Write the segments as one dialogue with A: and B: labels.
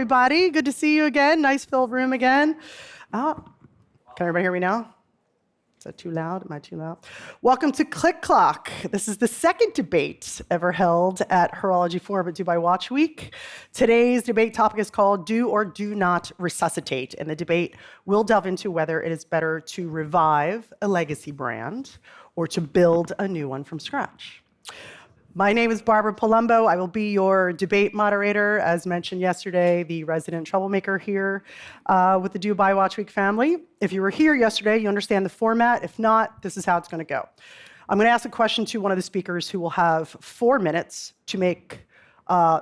A: everybody. Good to see you again. Nice filled room again. Oh, can everybody hear me now? Is that too loud? Am I too loud? Welcome to Click Clock. This is the second debate ever held at Horology Forum at Dubai Watch Week. Today's debate topic is called Do or Do Not Resuscitate. And the debate will delve into whether it is better to revive a legacy brand or to build a new one from scratch. My name is Barbara Palumbo. I will be your debate moderator, as mentioned yesterday, the resident troublemaker here with the Dubai Watch Week family. If you were here yesterday, you understand the format. If not, this is how it's going to go. I'm going to ask a question to one of the speakers who will have 4 minutes to make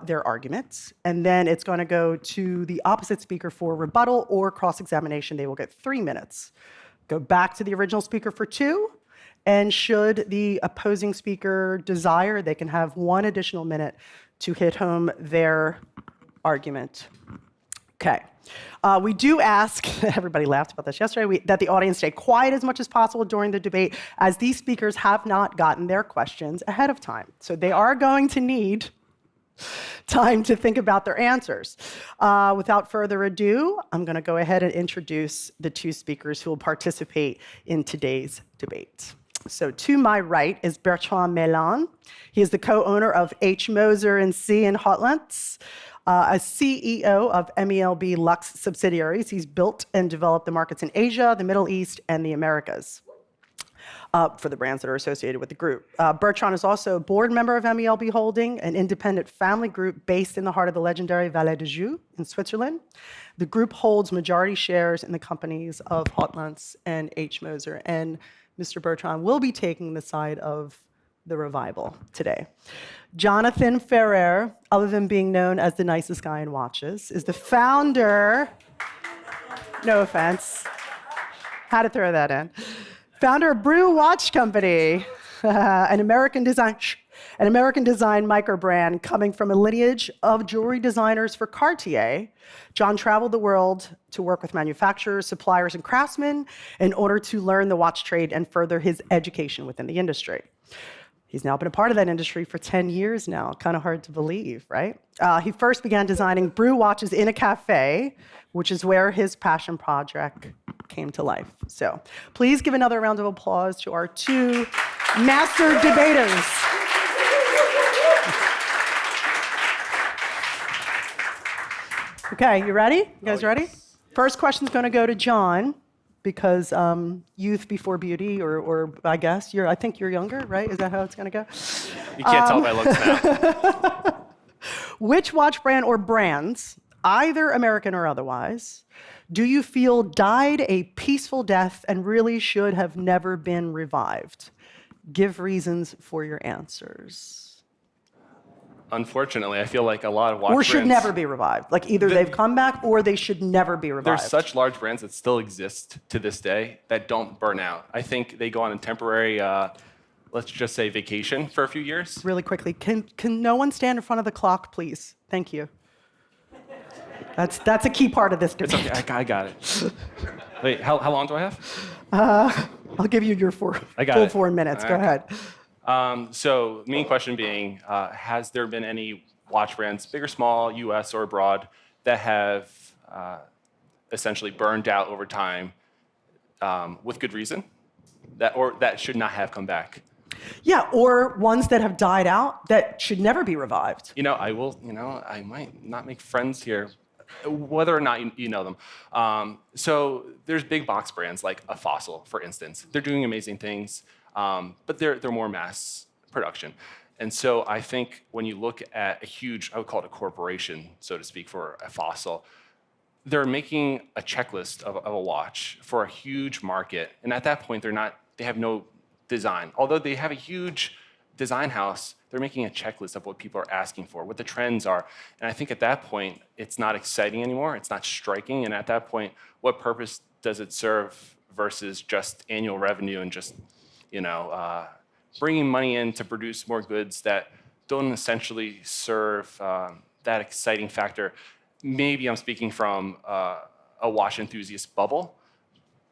A: their arguments, and then it's going to go to the opposite speaker for rebuttal or cross-examination. They will get 3 minutes. Go back to the original speaker for 2. And should the opposing speaker desire, they can have 1 additional minute to hit home their argument. Okay. We do ask, everybody laughed about this yesterday, that the audience stay quiet as much as possible during the debate, as these speakers have not gotten their questions ahead of time. So they are going to need time to think about their answers. Without further ado, I'm going to go ahead and introduce the 2 speakers who will participate in today's debate. So to my right is Bertrand Meylan. He is the co-owner of H.Moser and Cie in Hotlands, a CEO of MELB Lux subsidiaries. He's built and developed the markets in Asia, the Middle East, and the Americas for the brands that are associated with the group. Bertrand is also a board member of MELB Holding, an independent family group based in the heart of the legendary Vallée de Joux in Switzerland. The group holds majority shares in the companies of Hotlands and H.Moser, and Mr. Bertrand will be taking the side of the revival today. Jonathan Ferrer, other than being known as the nicest guy in watches, is the founder, no offense, had to throw that in, founder of Brew Watch Company, an American design micro brand coming from a lineage of jewelry designers for Cartier. John traveled the world to work with manufacturers, suppliers, and craftsmen in order to learn the watch trade and further his education within the industry. He's now been a part of that industry for 10 years now. Kind of hard to believe, right? He first began designing Brew Watches in a cafe, which is where his passion project came to life. So please give another round of applause to our 2 master debaters. Okay, you ready? You guys ready? First question's going to go to John, because youth before beauty, or I guess I think you're younger, right? Is that how it's going to go?
B: You can't tell by looks now.
A: Which watch brand or brands, either American or otherwise, do you feel died a peaceful death and really should have never been revived? Give reasons for your answers.
B: Unfortunately, I feel like a lot of watch
A: brands... Or should
B: brands,
A: never be revived. Like either they've come back or they should never be revived.
B: There's such large brands that still exist to this day that don't burn out. I think they go on a temporary, let's just say, vacation for a few years.
A: Really quickly, can no one stand in front of the clock, please? Thank you. That's a key part of this debate.
B: It's okay, I got it. Wait, how long do I have?
A: I'll give you your full 4 minutes. Go ahead.
B: So main question being, has there been any watch brands, big or small, US or abroad, that have essentially burned out over time with good reason, that should not have come back?
A: Yeah, or ones that have died out that should never be revived.
B: I might not make friends here, whether or not you know them. So there's big box brands like a Fossil, for instance. They're doing amazing things. But they're more mass production. And so I think when you look at a huge, I would call it a corporation, so to speak, for a Fossil, they're making a checklist of a watch for a huge market. And at that point, they have no design. Although they have a huge design house, they're making a checklist of what people are asking for, what the trends are. And I think at that point, it's not exciting anymore. It's not striking. And at that point, what purpose does it serve versus just annual revenue and just bringing money in to produce more goods that don't essentially serve that exciting factor? Maybe I'm speaking from a watch enthusiast bubble,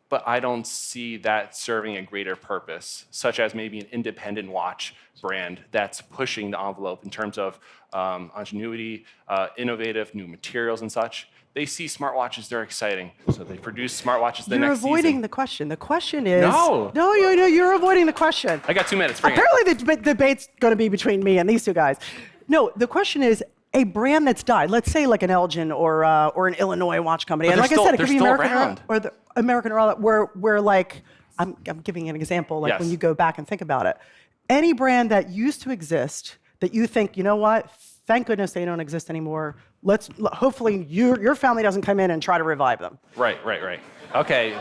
B: but I don't see that serving a greater purpose, such as maybe an independent watch brand that's pushing the envelope in terms of ingenuity, innovative new materials and such. They see smartwatches, they're exciting, so they produce smartwatches the
A: You're
B: next season.
A: avoiding the question. The question is...
B: No.
A: No, you're avoiding the question.
B: I got 2 minutes, bring it.
A: Apparently the debate's going to be between me and these two guys. No, the question is, a brand that's died, let's say like an Elgin or an Illinois watch company,
B: But
A: and like
B: they're
A: I said, it could
B: still
A: be American
B: around.
A: or the American or all that, where like, I'm giving an example, like
B: Yes.
A: when you go back and think about it. Any brand that used to exist that you think, you know what, thank goodness they don't exist anymore. Hopefully your family doesn't come in and try to revive them.
B: Right. Okay,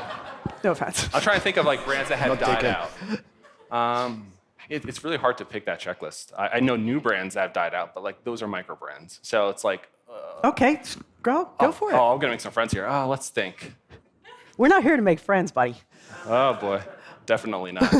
A: No offense.
B: I'll try and think of like brands that have
C: Not
B: died
C: taken.
B: out. It's really hard to pick that checklist. I know new brands that have died out, but like those are micro brands. So it's like,
A: Okay, go for it.
B: Oh, I'm gonna make some friends here. Oh, let's think.
A: We're not here to make friends, buddy.
B: Oh boy, definitely not.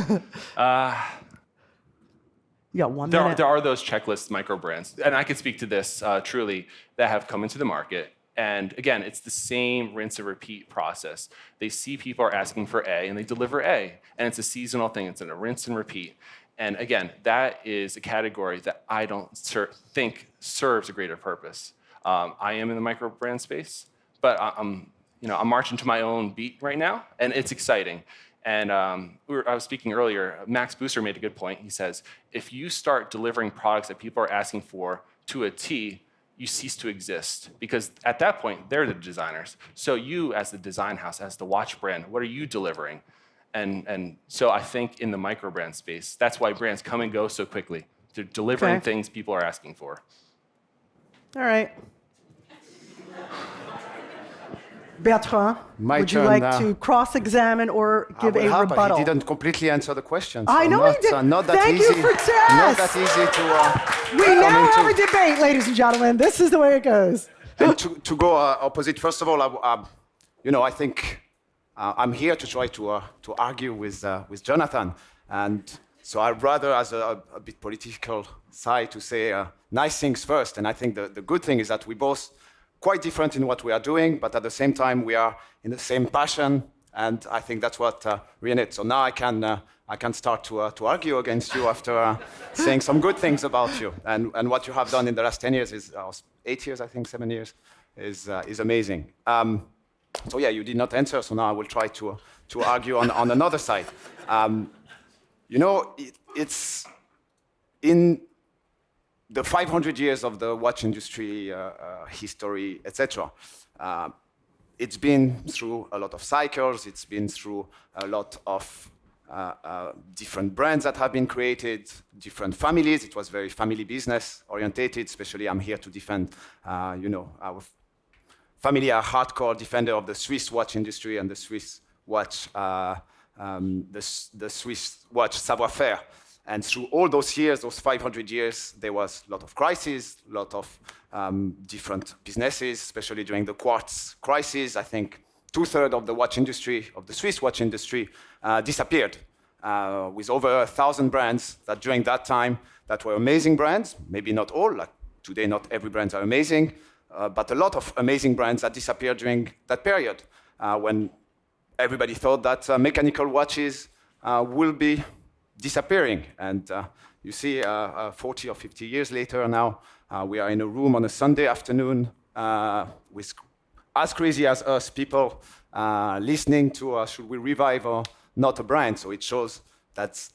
A: You got 1 minute.
B: There are those checklist micro brands, and I can speak to this truly, that have come into the market. And again, it's the same rinse and repeat process. They see people are asking for A, and they deliver A. And it's a seasonal thing. It's in a rinse and repeat. And again, that is a category that I don't think serves a greater purpose. I am in the micro brand space, but I'm marching to my own beat right now, and it's exciting. And I was speaking earlier, Max Booster made a good point. He says, if you start delivering products that people are asking for to a T, you cease to exist, because at that point, they're the designers. So you, as the design house, as the watch brand, what are you delivering? And so I think in the micro brand space, that's why brands come and go so quickly. They're delivering things people are asking for.
A: All right. Bertrand,
C: My
A: would you
C: turn,
A: like to cross-examine or give a
C: But
A: rebuttal?
C: he didn't completely answer the question.
A: I
C: so
A: know
C: not,
A: he did.
C: Not that
A: Thank
C: easy.
A: you for Tess.
C: Not that easy to.
A: We
C: come
A: now
C: into.
A: have a debate, ladies and gentlemen. This is the way it goes.
C: And to go opposite, first of all, I think I'm here to try to argue with Jonathan, and so I'd rather, as a bit political side, to say nice things first. And I think the good thing is that we both quite different in what we are doing, but at the same time we are in the same passion, and I think that's what reunites. So now I can start to argue against you after saying some good things about you, and what you have done in the last 10 years is 8 years, I think 7 years, is amazing. So yeah, you did not answer, so now I will try to argue on another side. It's in the 500 years of the watch industry history, etc. It's been through a lot of cycles. It's been through a lot of different brands that have been created, different families. It was very family business orientated. Especially, I'm here to defend, our family are hardcore defender of the Swiss watch industry and the Swiss watch, the Swiss watch savoir-faire. And through all those years, those 500 years, there was a lot of crises, a lot of different businesses, especially during the quartz crisis. I think 2/3 of the watch industry, of the Swiss watch industry, disappeared, with over 1,000 brands that during that time that were amazing brands. Maybe not all, like today not every brand are amazing, but a lot of amazing brands that disappeared during that period, when everybody thought that mechanical watches will be disappearing. And you see, 40 or 50 years later now, we are in a room on a Sunday afternoon with as crazy as us people listening to should we revive or not a brand. So it shows that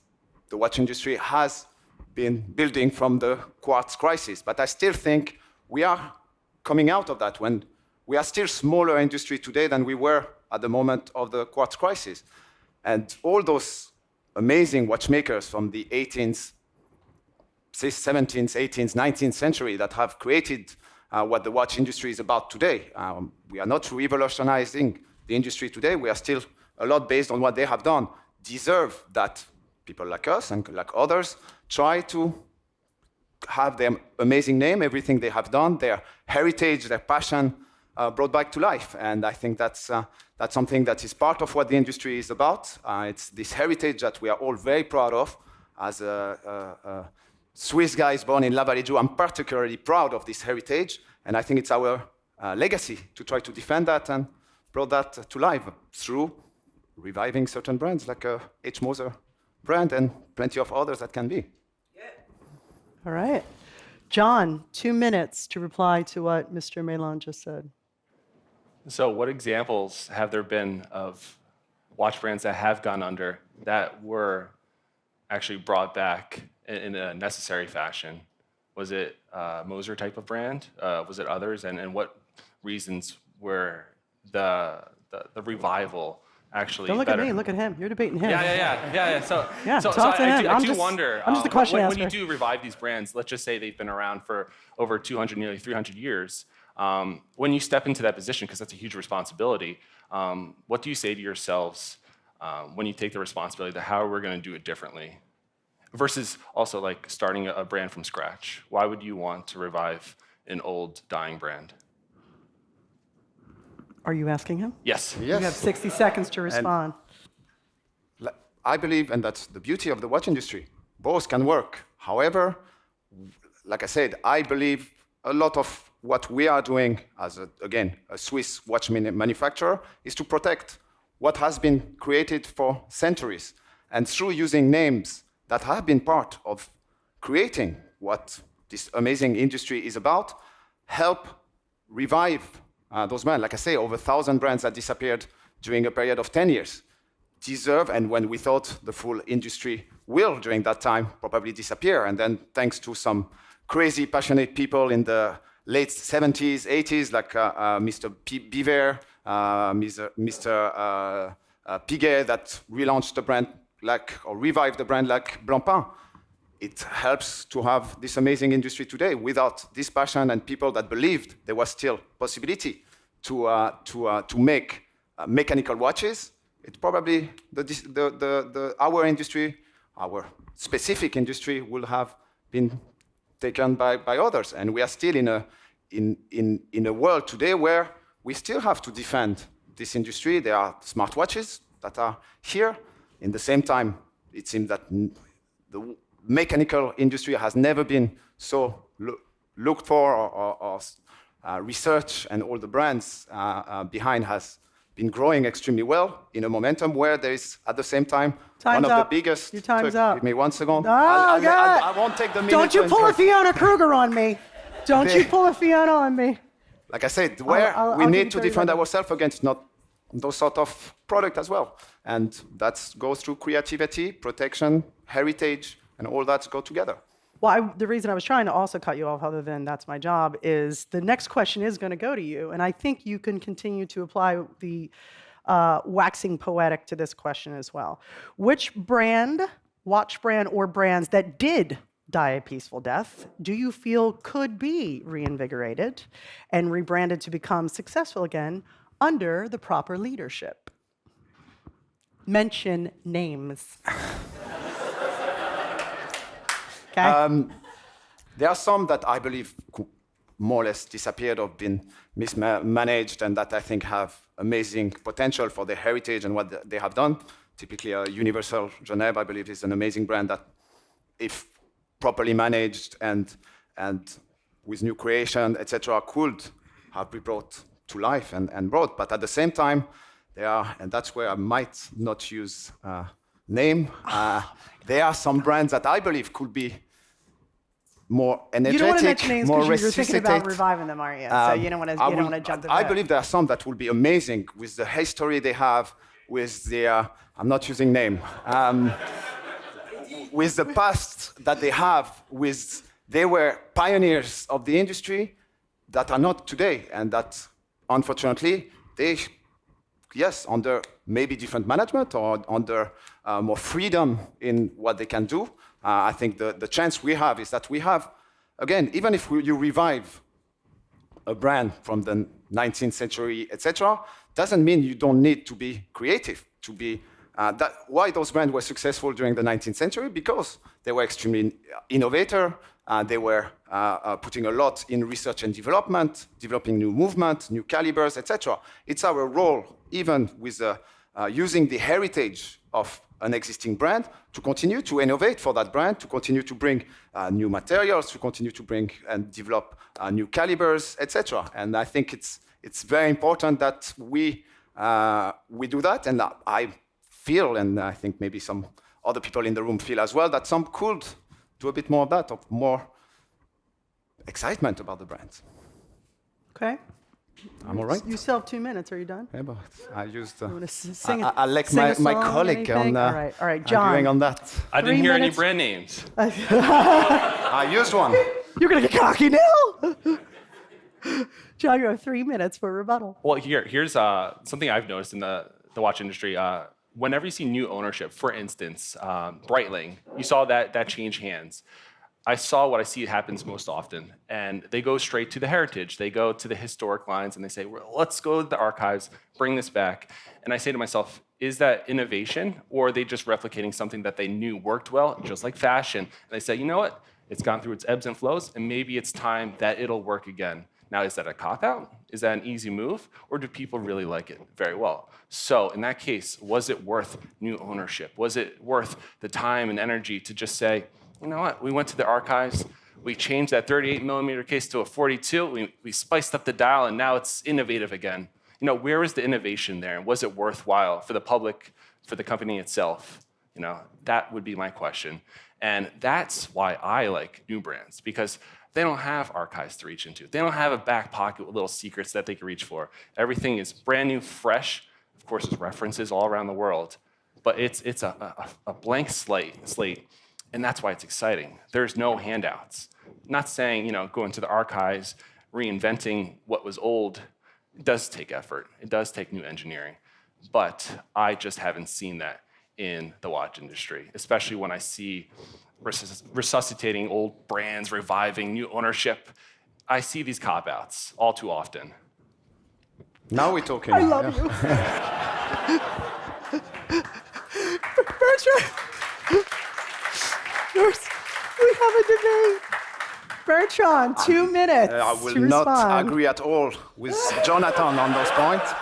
C: the watch industry has been building from the quartz crisis. But I still think we are coming out of that, when we are still smaller industry today than we were at the moment of the quartz crisis. And all those amazing watchmakers from the 18th, 17th, 18th, 19th century that have created what the watch industry is about today. We are not revolutionizing the industry today. We are still a lot based on what they have done. Deserve that people like us and like others try to have their amazing name, everything they have done, their heritage, their passion brought back to life. And I think that's something that is part of what the industry is about. It's this heritage that we are all very proud of. As a Swiss guys born in La Vallée, I'm particularly proud of this heritage. And I think it's our legacy to try to defend that and brought that to life through reviving certain brands like a H.Moser brand and plenty of others that can be.
A: All right. John, 2 minutes to reply to what Mr. Meylan just said.
B: So what examples have there been of watch brands that have gone under that were actually brought back in a necessary fashion? Was it Moser type of brand? Was it others? And what reasons were the revival actually
A: Don't look
B: better?
A: at me, look at him. You're debating him.
B: Yeah. So
A: talk to him.
B: I
A: I'm
B: do
A: just-
B: wonder,
A: I'm just a question
B: when you
A: answer.
B: do revive these brands, let's just say they've been around for over 200, nearly 300 years. When you step into that position, because that's a huge responsibility, what do you say to yourselves when you take the responsibility that how are we going to do it differently? Versus also like starting a brand from scratch. Why would you want to revive an old dying brand?
A: Are you asking him?
B: Yes.
A: You have 60 seconds to respond.
C: I believe, and that's the beauty of the watch industry, both can work. However, like I said, I believe a lot of what we are doing as, again, a Swiss watch manufacturer is to protect what has been created for centuries. And through using names that have been part of creating what this amazing industry is about, help revive those brands. Like I say, over 1,000 brands that disappeared during a period of 10 years deserve, and when we thought the full industry will during that time probably disappear, and then thanks to some crazy passionate people in the late 70s, 80s, like Mr. Biver, Mr. Piguet, that relaunched the brand or revived the brand like Blancpain. It helps to have this amazing industry today. Without this passion and people that believed there was still possibility to make mechanical watches, it's probably our industry, our specific industry, will have been taken by others. And we are still in a world today where we still have to defend this industry. There are smartwatches that are here. In the same time, it seems that the mechanical industry has never been so looked for, or research and all the brands behind has been growing extremely well in a momentum where there is, at the same time,
A: Time's
C: one of
A: up.
C: the biggest.
A: Your time's up.
C: Give me 1 second.
A: Oh,
C: I won't take the minute.
A: Don't you pull a Fiona Kruger on me. Don't you
C: They-
A: pull a Fiona on me.
C: Like I said, where
A: I'll
C: we
A: give
C: need
A: you
C: to
A: 30
C: defend
A: seconds.
C: ourselves against not those sort of product as well. And that goes through creativity, protection, heritage, and all that go together.
A: Well, the reason I was trying to also cut you off, other than that's my job, is the next question is going to go to you. And I think you can continue to apply the waxing poetic to this question as well. Which brand, watch brand, or brands that did die a peaceful death do you feel could be reinvigorated and rebranded to become successful again under the proper leadership? Mention names. Okay.
C: There are some that I believe more or less disappeared or been mismanaged, and that I think have amazing potential for their heritage and what they have done. Typically, Universal Genève, I believe, is an amazing brand that, if properly managed and with new creation, etc., could have been brought to life and brought. But at the same time, there are, and that's where I might not use name. There are some brands that I believe could be more energetic,
A: You don't want to mention names
C: more
A: because you're thinking about
C: resuscitate.
A: reviving them, aren't you? So you don't want to jump the
C: I
A: gun.
C: believe there are some that will be amazing with the history they have, with their, I'm not using name, with the past that they have, they were pioneers of the industry that are not today, and that, unfortunately, they, yes, under maybe different management or under more freedom in what they can do. I think the chance we have is that we have, again, even if you revive a brand from the 19th century, etc., doesn't mean you don't need to be creative. To be why those brands were successful during the 19th century? Because they were extremely innovator. They were putting a lot in research and development, developing new movement, new calibers, etc. It's our role, even with using the heritage of an existing brand, to continue to innovate for that brand, to continue to bring new materials, to continue to bring and develop new calibers, etc. And I think it's very important that we we do that, and I feel, and I think maybe some other people in the room feel as well, that some could do a bit more of that, of more excitement about the brand.
A: Okay.
C: I'm all right.
A: You still have 2 minutes. Are you done?
C: Yeah, but I used.
A: You want to sing?
C: I like
A: sing a
C: my
A: song,
C: colleague
A: anything?
C: on
A: all right, John.
C: arguing on that.
B: I didn't
A: 3
B: hear
A: minutes.
B: any brand names.
C: I used one.
A: You're gonna get cocky now. John, you have 3 minutes for rebuttal.
B: Well, here's something I've noticed in the watch industry. Whenever you see new ownership, for instance, Breitling, you saw that change hands. I saw what I see happens most often, and they go straight to the heritage. They go to the historic lines, and they say, well, let's go to the archives, bring this back. And I say to myself, is that innovation, or are they just replicating something that they knew worked well, just like fashion? And they say, you know what? It's gone through its ebbs and flows, and maybe it's time that it'll work again. Now, is that a cop-out? Is that an easy move? Or do people really like it very well? So in that case, was it worth new ownership? Was it worth the time and energy to just say, you know what, we went to the archives, we changed that 38 millimeter case to a 42, we spiced up the dial, and now it's innovative again. You know, where was the innovation there? And was it worthwhile for the public, for the company itself? You know, that would be my question. And that's why I like new brands, because they don't have archives to reach into. They don't have a back pocket with little secrets that they can reach for. Everything is brand new, fresh. Of course, there's references all around the world, but it's a blank slate. And that's why it's exciting. There's no handouts. Not saying, you know, going to the archives, reinventing what was old. It does take effort. It does take new engineering. But I just haven't seen that in the watch industry, especially when I see resuscitating old brands, reviving new ownership. I see these cop-outs all too often.
C: Now we're talking.
A: I love you. Bertrand, we have a debate. Bertrand, 2 minutes
C: I will
A: to
C: not
A: respond.
C: agree at all with Jonathan on those points.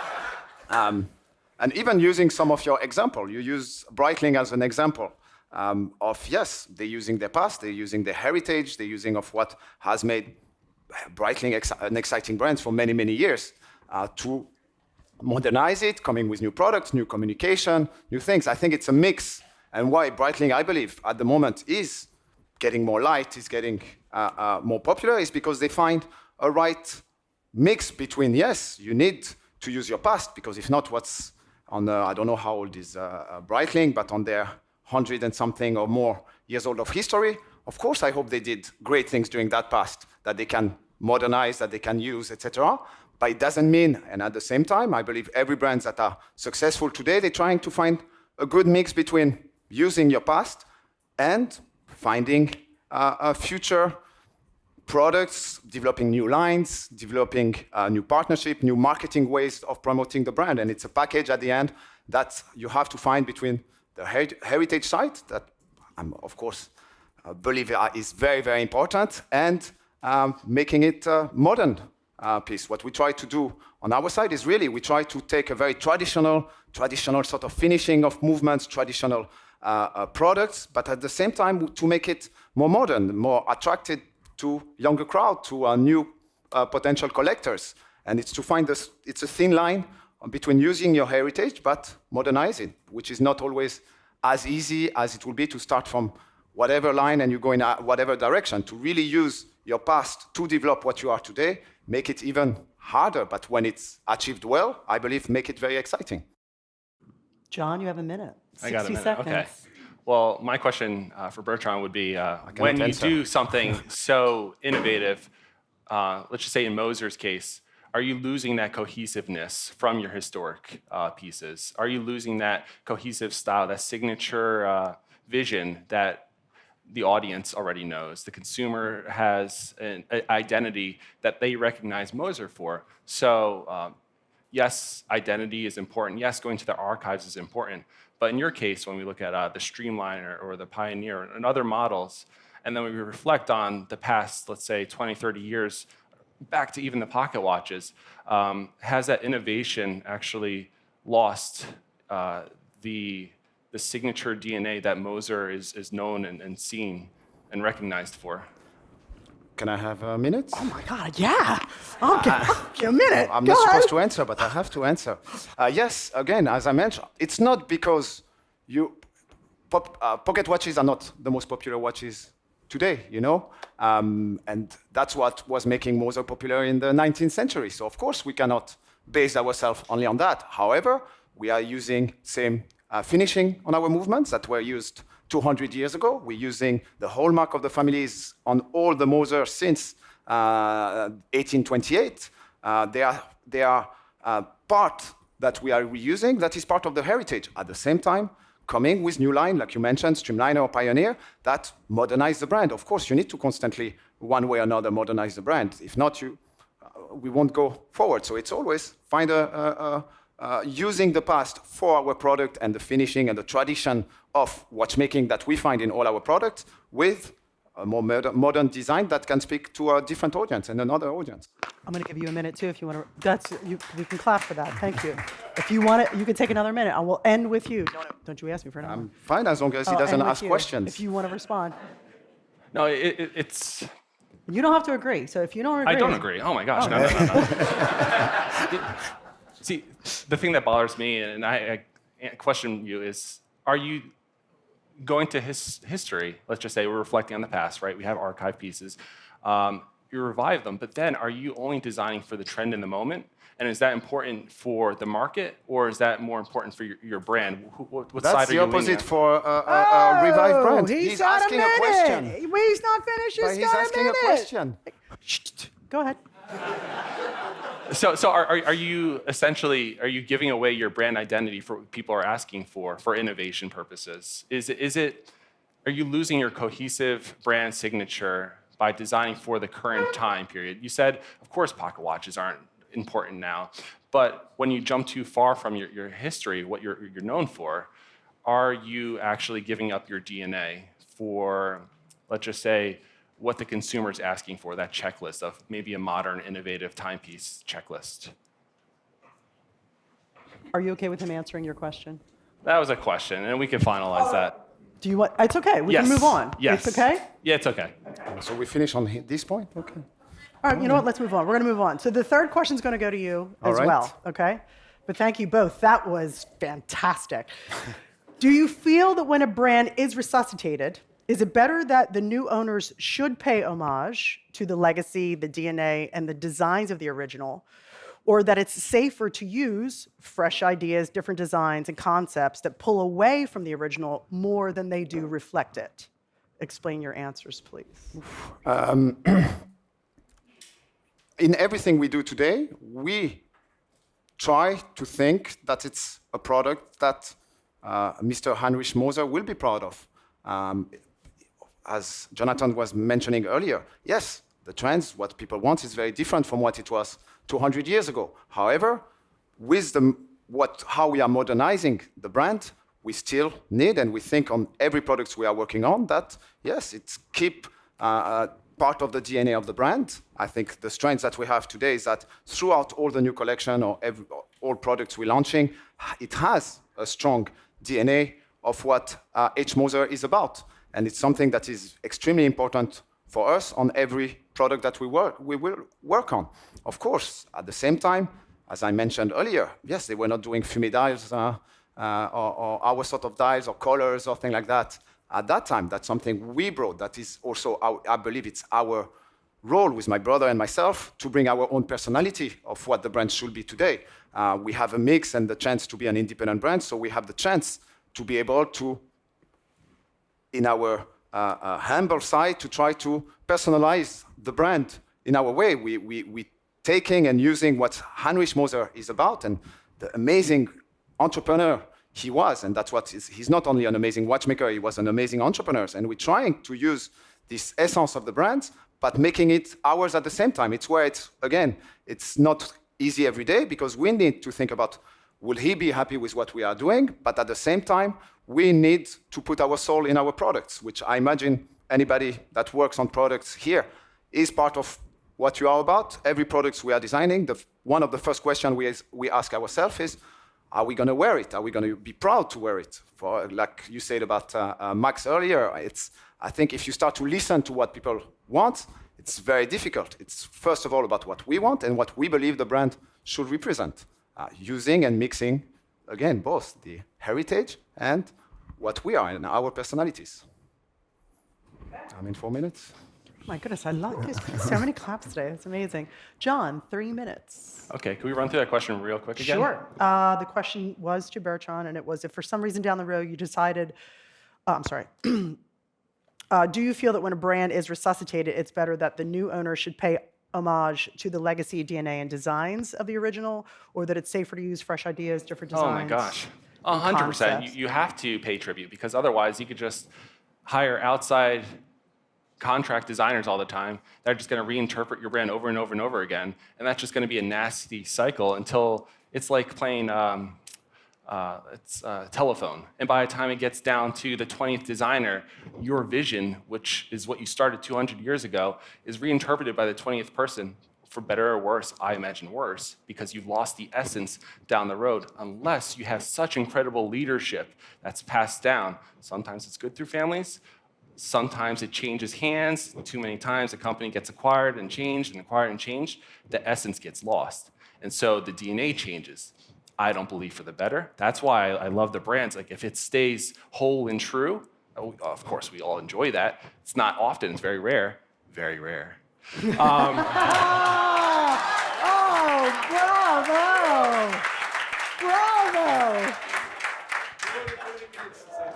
C: And even using some of your example, you use Breitling as an example of, yes, they're using their past, they're using their heritage, they're using of what has made Breitling an exciting brand for many, many years to modernize it, coming with new products, new communication, new things. I think it's a mix. And why Breitling, I believe, at the moment is getting more light, is getting more popular, is because they find a right mix between, yes, you need to use your past, because if not, what's on the, I don't know how old is Breitling, but on their 100 and something or more years old of history, of course, I hope they did great things during that past that they can modernize, that they can use, etc. But it doesn't mean, and at the same time, I believe every brands that are successful today, they're trying to find a good mix between using your past and finding future products, developing new lines, developing new partnership, new marketing ways of promoting the brand. And it's a package at the end that you have to find between the heritage side, that of course, believe is very, very important, and making it a modern piece. What we try to do on our side is really, we try to take a very traditional sort of finishing of movements, traditional products, but at the same time to make it more modern, more attractive to younger crowd, to new potential collectors. And it's to find this, it's a thin line between using your heritage but modernizing, which is not always as easy as it will be to start from whatever line and you go in whatever direction. To really use your past to develop what you are today, make it even harder, but when it's achieved well, I believe make it very exciting.
A: John, you have a minute. 60
B: I got a minute.
A: seconds.
B: Okay. Well, my question for Bertrand would be, when you
C: answer.
B: do something so innovative, let's just say in Moser's case, are you losing that cohesiveness from your historic pieces? Are you losing that cohesive style, that signature vision that the audience already knows? The consumer has an identity that they recognize Moser for. So yes, identity is important. Yes, going to the archives is important. But in your case, when we look at the Streamliner or the Pioneer and other models, and then we reflect on the past, let's say 20, 30 years, back to even the pocket watches, has that innovation actually lost the signature DNA that Moser is known and seen and recognized for?
C: Can I have a minute?
A: Oh my God, yeah. Okay, a minute.
C: I'm
A: Go
C: not
A: ahead.
C: supposed to answer, but I have to answer. Yes, again, as I mentioned, it's not because pocket watches are not the most popular watches today, you know? And that's what was making Moser popular in the 19th century. So of course we cannot base ourselves only on that. However, we are using same finishing on our movements that were used 200 years ago. We're using the hallmark of the families on all the Moser since 1828. They are part that we are reusing that is part of the heritage. At the same time, coming with new line, like you mentioned, Streamliner or Pioneer, that modernize the brand. Of course, you need to constantly, one way or another, modernize the brand. If not, we won't go forward. So it's always find using the past for our product and the finishing and the tradition of watchmaking that we find in all our products with a more modern design that can speak to a different audience and another audience.
A: I'm going to give you a minute too if you want to. We can clap for that. Thank you. If you want it, you can take another minute. I will end with you. Don't you ask me for another.
C: I'm fine as long as he
A: I'll
C: doesn't
A: end with
C: ask
A: you
C: questions.
A: If you want to respond.
B: No, it's.
A: You don't have to agree. So if you don't agree.
B: I don't agree. Oh my gosh, no. See, the thing that bothers me, and I question you, is are you going to history? Let's just say we're reflecting on the past, right? We have archive pieces. You revive them, but then are you only designing for the trend in the moment? And is that important for the market, or is that more important for your brand? What
C: That's
B: side are
C: the
B: you leaning
C: opposite
B: on?
C: for a revived brand.
A: He's
C: asking a question.
A: He's not finished.
C: But he's asking a question.
A: Shh, go ahead.
B: So are you essentially, are you giving away your brand identity for what people are asking for innovation purposes? Are you losing your cohesive brand signature by designing for the current time period? You said, of course, pocket watches aren't important now, but when you jump too far from your history, what you're known for, are you actually giving up your DNA for, let's just say, what the consumer is asking for, that checklist of maybe a modern, innovative timepiece checklist?
A: Are you okay with him answering your question?
B: That was a question, and we can finalize that.
A: Do you want? It's okay. We
B: Yes.
A: can move on.
B: Yes.
A: It's okay.
B: Yeah, it's okay.
C: So we finish on this point? Okay.
A: All right. You know what? Let's move on. We're going to move on. So the third question is going to go to you as
C: right.
A: well. Okay. But thank you both. That was fantastic. Do you feel that when a brand is resuscitated, is it better that the new owners should pay homage to the legacy, the DNA, and the designs of the original, or that it's safer to use fresh ideas, different designs, and concepts that pull away from the original more than they do reflect it? Explain your answers, please.
C: In everything we do today, we try to think that it's a product that Mr. Heinrich Moser will be proud of. As Jonathan was mentioning earlier, yes, the trends, what people want is very different from what it was 200 years ago. However, with how we are modernizing the brand, we still need, and we think on every product we are working on, that yes, it's keep part of the DNA of the brand. I think the strength that we have today is that throughout all the new collection or all products we're launching, it has a strong DNA of what H.Moser is about. And it's something that is extremely important for us on every product that we will work on. Of course, at the same time, as I mentioned earlier, yes, they were not doing fumé dials or our sort of dials or colors or things like that at that time. That's something we brought. That is also, I believe it's our role with my brother and myself to bring our own personality of what the brand should be today. We have a mix and the chance to be an independent brand, so we have the chance to be able to, in our humble side, to try to personalize the brand in our way. We taking and using what Heinrich Moser is about and the amazing entrepreneur he was, and that's what he's not only an amazing watchmaker, he was an amazing entrepreneur. And we're trying to use this essence of the brand, but making it ours at the same time. It's where it's not easy every day because we need to think about, will he be happy with what we are doing? But at the same time, we need to put our soul in our products, which I imagine anybody that works on products here is part of what you are about. Every product we are designing, one of the first questions we ask ourselves is, are we going to wear it? Are we going to be proud to wear it? For, like you said about Max earlier, I think if you start to listen to what people want, it's very difficult. It's first of all about what we want and what we believe the brand should represent, using and mixing, again, both the heritage and what we are and our personalities. I'm in 4 minutes.
A: My goodness, I love this. So many claps today. It's amazing. John, 3 minutes.
B: Okay, can we run through that question real quick again?
A: Sure. The question was to Bertrand, and it was, if for some reason down the road you decided, I'm sorry, do you feel that when a brand is resuscitated, it's better that the new owner should pay homage to the legacy, DNA, and designs of the original, or that it's safer to use fresh ideas, different designs?
B: Oh my gosh. 100%.
A: concepts?
B: You have to pay tribute, because otherwise you could just hire outside contract designers all the time. They're just going to reinterpret your brand over and over and over again. And that's just going to be a nasty cycle until it's like playing telephone. And by the time it gets down to the 20th designer, your vision, which is what you started 200 years ago, is reinterpreted by the 20th person, for better or worse. I imagine worse, because you've lost the essence down the road, unless you have such incredible leadership that's passed down. Sometimes it's good through families. Sometimes it changes hands. Too many times a company gets acquired and changed and acquired and changed. The essence gets lost. And so the DNA changes. I don't believe for the better. That's why I love the brands. Like, if it stays whole and true, of course we all enjoy that. It's not often, it's very rare. Very rare.
A: Oh, bravo! Bravo!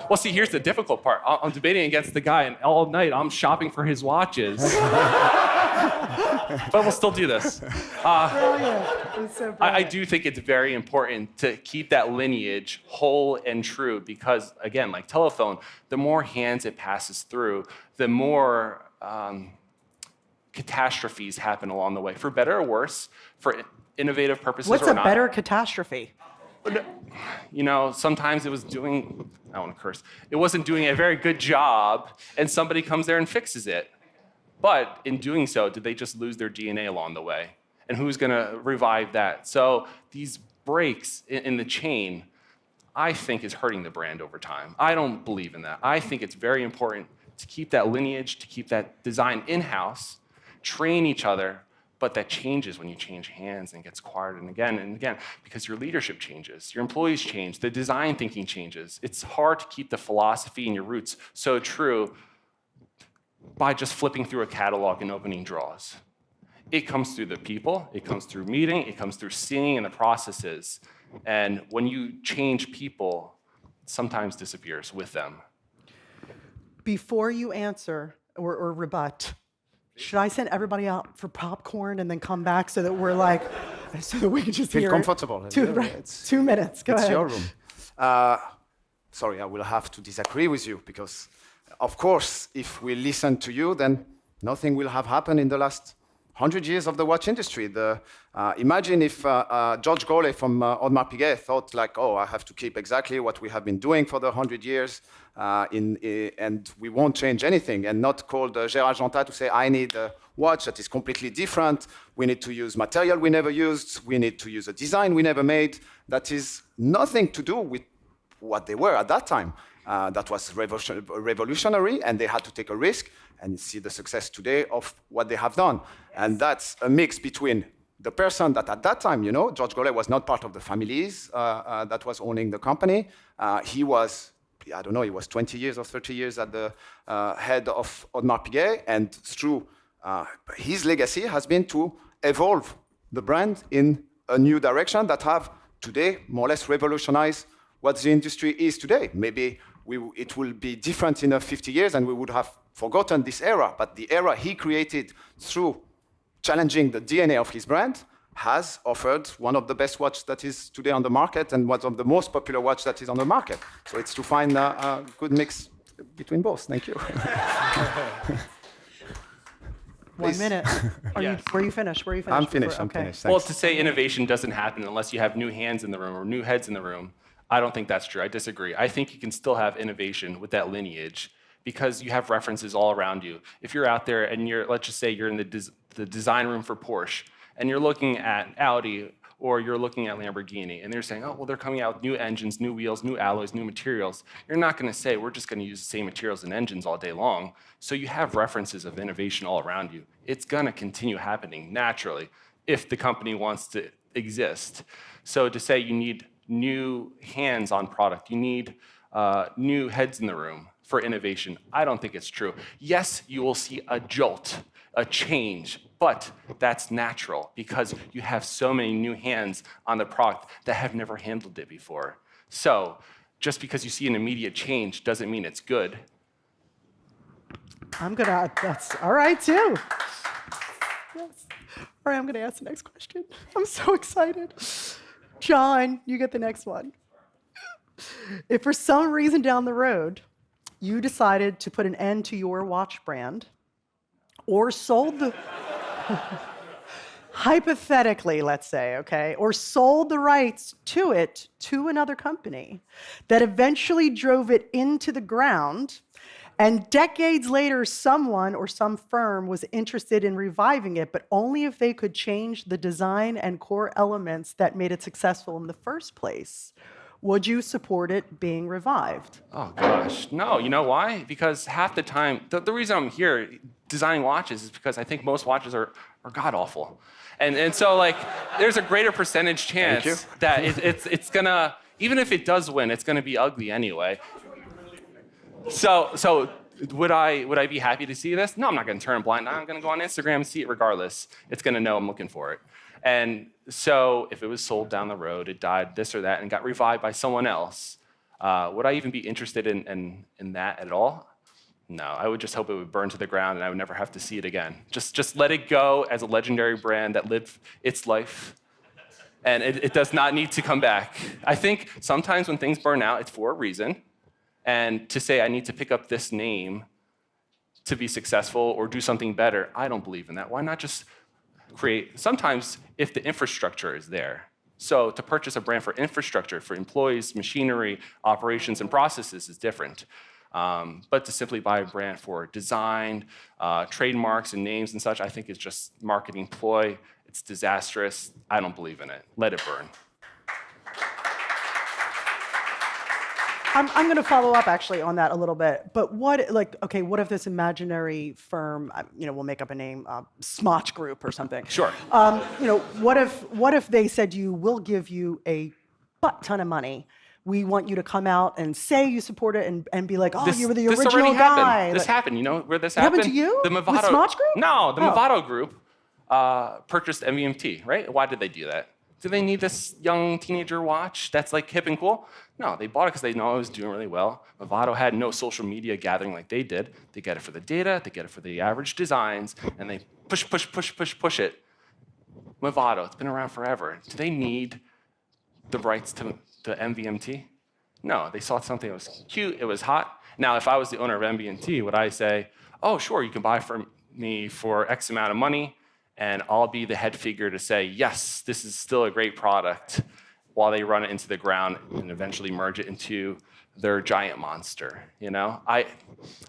B: Well, see, here's the difficult part. I'm debating against the guy, and all night I'm shopping for his watches. But we'll still do this.
A: Brilliant. It's so brilliant.
B: I do think it's very important to keep that lineage whole and true, because, again, like telephone, the more hands it passes through, the more catastrophes happen along the way, for better or worse, for innovative purposes
A: What's
B: or
A: a
B: not.
A: better catastrophe?
B: You know, sometimes it was doing, I don't want to curse, it wasn't doing a very good job, and somebody comes there and fixes it. But in doing so, did they just lose their DNA along the way? And who's going to revive that? So these breaks in the chain, I think, is hurting the brand over time. I don't believe in that. I think it's very important to keep that lineage, to keep that design in-house, train each other, but that changes when you change hands and gets acquired and again, because your leadership changes, your employees change, the design thinking changes. It's hard to keep the philosophy and your roots so true by just flipping through a catalog and opening drawers. It comes through the people, it comes through meeting, it comes through seeing, and the processes. And when you change people, it sometimes disappears with them.
A: Before you answer or rebut, should I send everybody out for popcorn and then come back so that we're like, so that we can just
C: Feel
A: hear
C: comfortable.
A: it? 2 minutes. Go
C: It's
A: ahead.
C: your room. Sorry, I will have to disagree with you, because, of course, if we listen to you, then nothing will have happened in the last 100 years of the watch industry. Imagine if George Gaulle from Audemars Piguet thought like, oh, I have to keep exactly what we have been doing for the 100 years, and we won't change anything, and not call Gérard Jontat to say, I need a watch that is completely different. We need to use material we never used. We need to use a design we never made. That is nothing to do with what they were at that time. That was revolutionary, and they had to take a risk, and you see the success today of what they have done. And that's a mix between the person that at that time, George Gaulle was not part of the families that was owning the company. He was, I don't know, he was 20 years or 30 years at the head of Audemars Piguet, and through his legacy has been to evolve the brand in a new direction that have today more or less revolutionized what the industry is today. Maybe it will be different in 50 years and we would have forgotten this era, but the era he created through challenging the DNA of his brand has offered one of the best watches that is today on the market and one of the most popular watch that is on the market. So it's to find a good mix between both. Thank you.
A: 1 minute.
B: Yes.
A: Were you finished?
C: I'm finished. I'm
A: Okay.
C: finished.
B: Well,
C: Thanks.
B: to say innovation doesn't happen unless you have new hands in the room or new heads in the room, I don't think that's true. I disagree. I think you can still have innovation with that lineage because you have references all around you. If you're out there and let's just say you're in the design room for Porsche and you're looking at Audi or you're looking at Lamborghini and they're saying, oh, well, they're coming out with new engines, new wheels, new alloys, new materials. You're not going to say, we're just going to use the same materials and engines all day long. So you have references of innovation all around you. It's going to continue happening naturally if the company wants to exist. So to say you need new hands on product, you need new heads in the room for innovation, I don't think it's true. Yes, you will see a jolt, a change, but that's natural because you have so many new hands on the product that have never handled it before. So just because you see an immediate change doesn't mean it's good.
A: That's all right too. Yes. All right, I'm gonna ask the next question. I'm so excited. John, you get the next one. If for some reason down the road, you decided to put an end to your watch brand or sold the, hypothetically, let's say, okay, or sold the rights to it to another company that eventually drove it into the ground, and decades later, someone or some firm was interested in reviving it, but only if they could change the design and core elements that made it successful in the first place, would you support it being revived?
B: Oh gosh, no, you know why? Because half the time, the reason I'm here designing watches is because I think most watches are god-awful. And so like, there's a great percentage chance that it's gonna, even if it does win, it's gonna be ugly anyway. So would I be happy to see this? No, I'm not gonna turn blind. I'm gonna go on Instagram and see it regardless. It's gonna know I'm looking for it. And so if it was sold down the road, it died this or that and got revived by someone else, would I even be interested in that at all? No, I would just hope it would burn to the ground and I would never have to see it again. Just let it go as a legendary brand that lived its life. And it does not need to come back. I think sometimes when things burn out, it's for a reason. And to say I need to pick up this name to be successful or do something better, I don't believe in that. Why not just create, sometimes if the infrastructure is there. So to purchase a brand for infrastructure, for employees, machinery, operations, and processes is different. But to simply buy a brand for design, trademarks and names and such, I think is just marketing ploy. It's disastrous. I don't believe in it. Let it burn.
A: I'm going to follow up actually on that a little bit. But what if this imaginary firm, we'll make up a name, Smotch Group or something.
B: Sure.
A: What if they said we'll give you a butt ton of money. We want you to come out and say you support it and be like, oh, you were the original
B: already
A: guy.
B: Happened. This happened. You know where this happened?
A: Happened to you?
B: The Movado.
A: With Smotch Group?
B: No, the Movado Group purchased MVMT, right? Why did they do that? Do they need this young teenager watch that's like hip and cool? No, they bought it because they know it was doing really well. Movado had no social media gathering like they did. They get it for the data, they get it for the average designs, and they push it. Movado, it's been around forever. Do they need the rights to MVMT? No, they saw something that was cute, it was hot. Now, if I was the owner of MVMT, would I say, oh, sure, you can buy from me for X amount of money, and I'll be the head figure to say, yes, this is still a great product, while they run it into the ground and eventually merge it into their giant monster, you know? I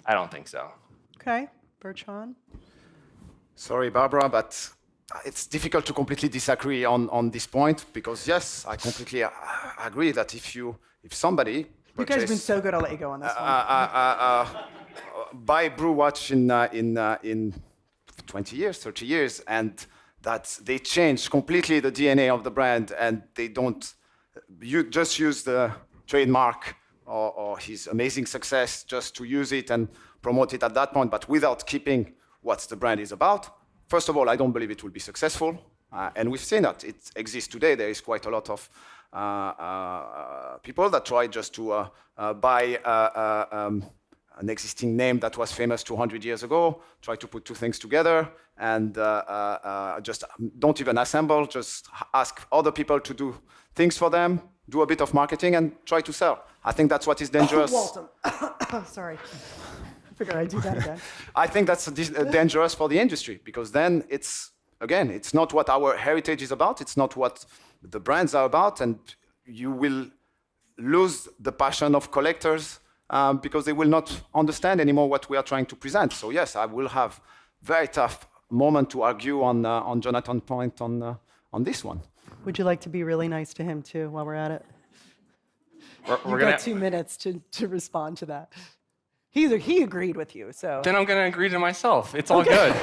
B: don't think so.
A: Okay, Bertrand?
C: Sorry, Barbara, but it's difficult to completely disagree on this point because, yes, I completely agree that if somebody
A: You guys have been so good, I'll let you go on this one.
C: buy Brew Watch in 20 years, 30 years, and that they change completely the DNA of the brand and they don't just use the trademark or his amazing success just to use it and promote it at that point, but without keeping what the brand is about. First of all, I don't believe it will be successful. And we've seen that. It exists today. There is quite a lot of people that try just to buy an existing name that was famous 200 years ago, try to put two things together, and just don't even assemble, just ask other people to do things for them, do a bit of marketing, and try to sell. I think that's what is dangerous.
A: Walton. Sorry. I figured I'd do that again.
C: I think that's dangerous for the industry, because then it's not what our heritage is about, it's not what the brands are about, and you will lose the passion of collectors because they will not understand anymore what we are trying to present. So yes, I will have very tough moment to argue on Jonathan's point on this one.
A: Would you like to be really nice to him too while we're at it?
B: We're
A: You've
B: gonna,
A: got 2 minutes to respond to that. He agreed with you, so.
B: then I'm going to agree to myself. It's all good.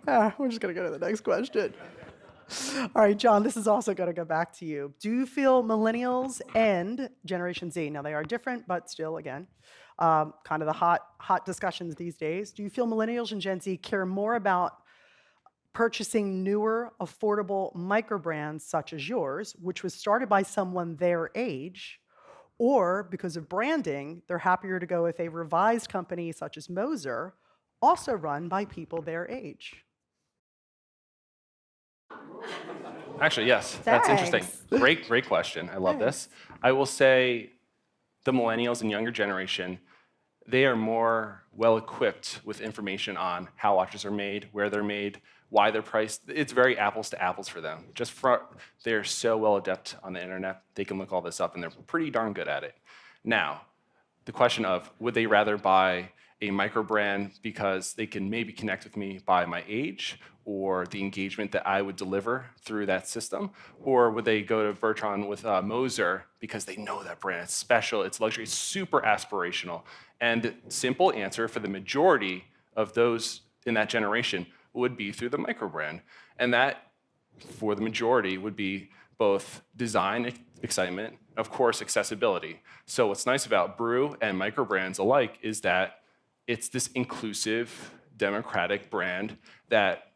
A: We're just going to go to the next question. All right, John, this is also going to go back to you. Do you feel millennials and Generation Z, now they are different, but still, again, kind of the hot discussions these days. Do you feel millennials and Gen Z care more about purchasing newer, affordable micro brands such as yours, which was started by someone their age, or because of branding, they're happier to go with a revised company such as Moser, also run by people their age?
B: Actually, yes, that's interesting.
A: Thanks.
B: Great question. I love this. I will say the millennials and younger generation, they are more well-equipped with information on how watches are made, where they're made, why they're priced. It's very apples to apples for them. They're so well adept on the internet, they can look all this up, and they're pretty darn good at it. Now, the question of, would they rather buy a micro brand because they can maybe connect with me by my age or the engagement that I would deliver through that system? Or would they go to Bertrand with Moser because they know that brand, it's special, it's luxury, it's super aspirational? And the simple answer for the majority of those in that generation would be through the micro brand. And that, for the majority, would be both design excitement, of course, accessibility. So what's nice about Brew and micro brands alike is that it's this inclusive, democratic brand that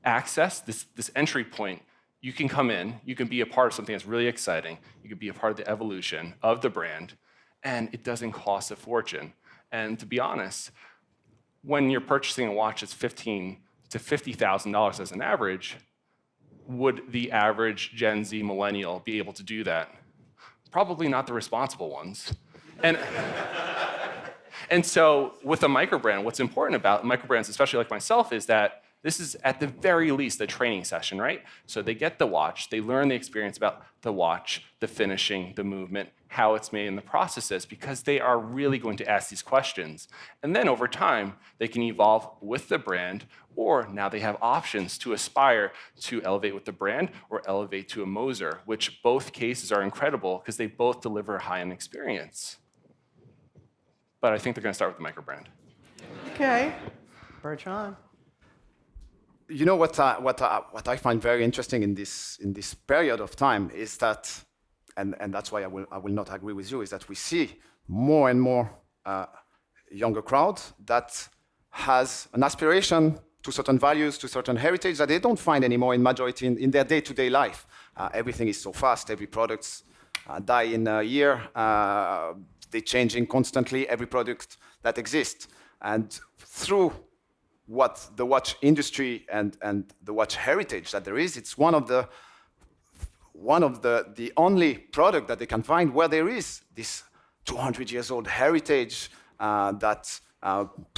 B: access, this entry point, you can come in, you can be a part of something that's really exciting, you can be a part of the evolution of the brand, and it doesn't cost a fortune. And to be honest, when you're purchasing a watch that's $15,000 to $50,000 as an average, would the average Gen Z millennial be able to do that? Probably not the responsible ones. And so with a micro brand, what's important about micro brands, especially like myself, is that this is at the very least a training session, right? So they get the watch, they learn the experience about the watch, the finishing, the movement, how it's made in the processes, because they are really going to ask these questions. And then over time, they can evolve with the brand, or now they have options to aspire to elevate with the brand or elevate to a Moser, which both cases are incredible because they both deliver a high-end experience. But I think they're going to start with the micro brand.
A: Okay. Bertrand.
C: You know what I find very interesting in this period of time is that, and that's why I will not agree with you, is that we see more and more younger crowd that has an aspiration to certain values, to certain heritage that they don't find anymore in majority in their day-to-day life. Everything is so fast. Every product die in a year. They're changing constantly. Every product that exists, and through what the watch industry and the watch heritage that there is, it's one of the only product that they can find where there is this 200 years old heritage that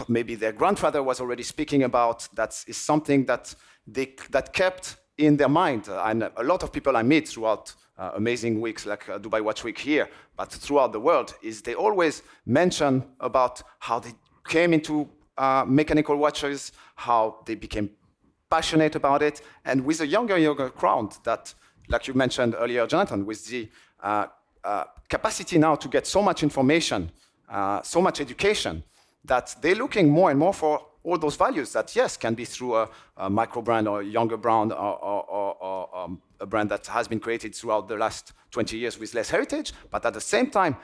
C: maybe their grandfather was already speaking about. That is something that that kept in their mind. And a lot of people I meet throughout amazing weeks like Dubai Watch Week here, but throughout the world, is they always mention about how they came into mechanical watches, how they became passionate about it, and with a younger crowd that, like you mentioned earlier, Jonathan, with the capacity now to get so much information, so much education, that they're looking more and more for all those values that, yes, can be through a micro brand or a younger brand or a brand that has been created throughout the last 20 years with less heritage, but at the same time,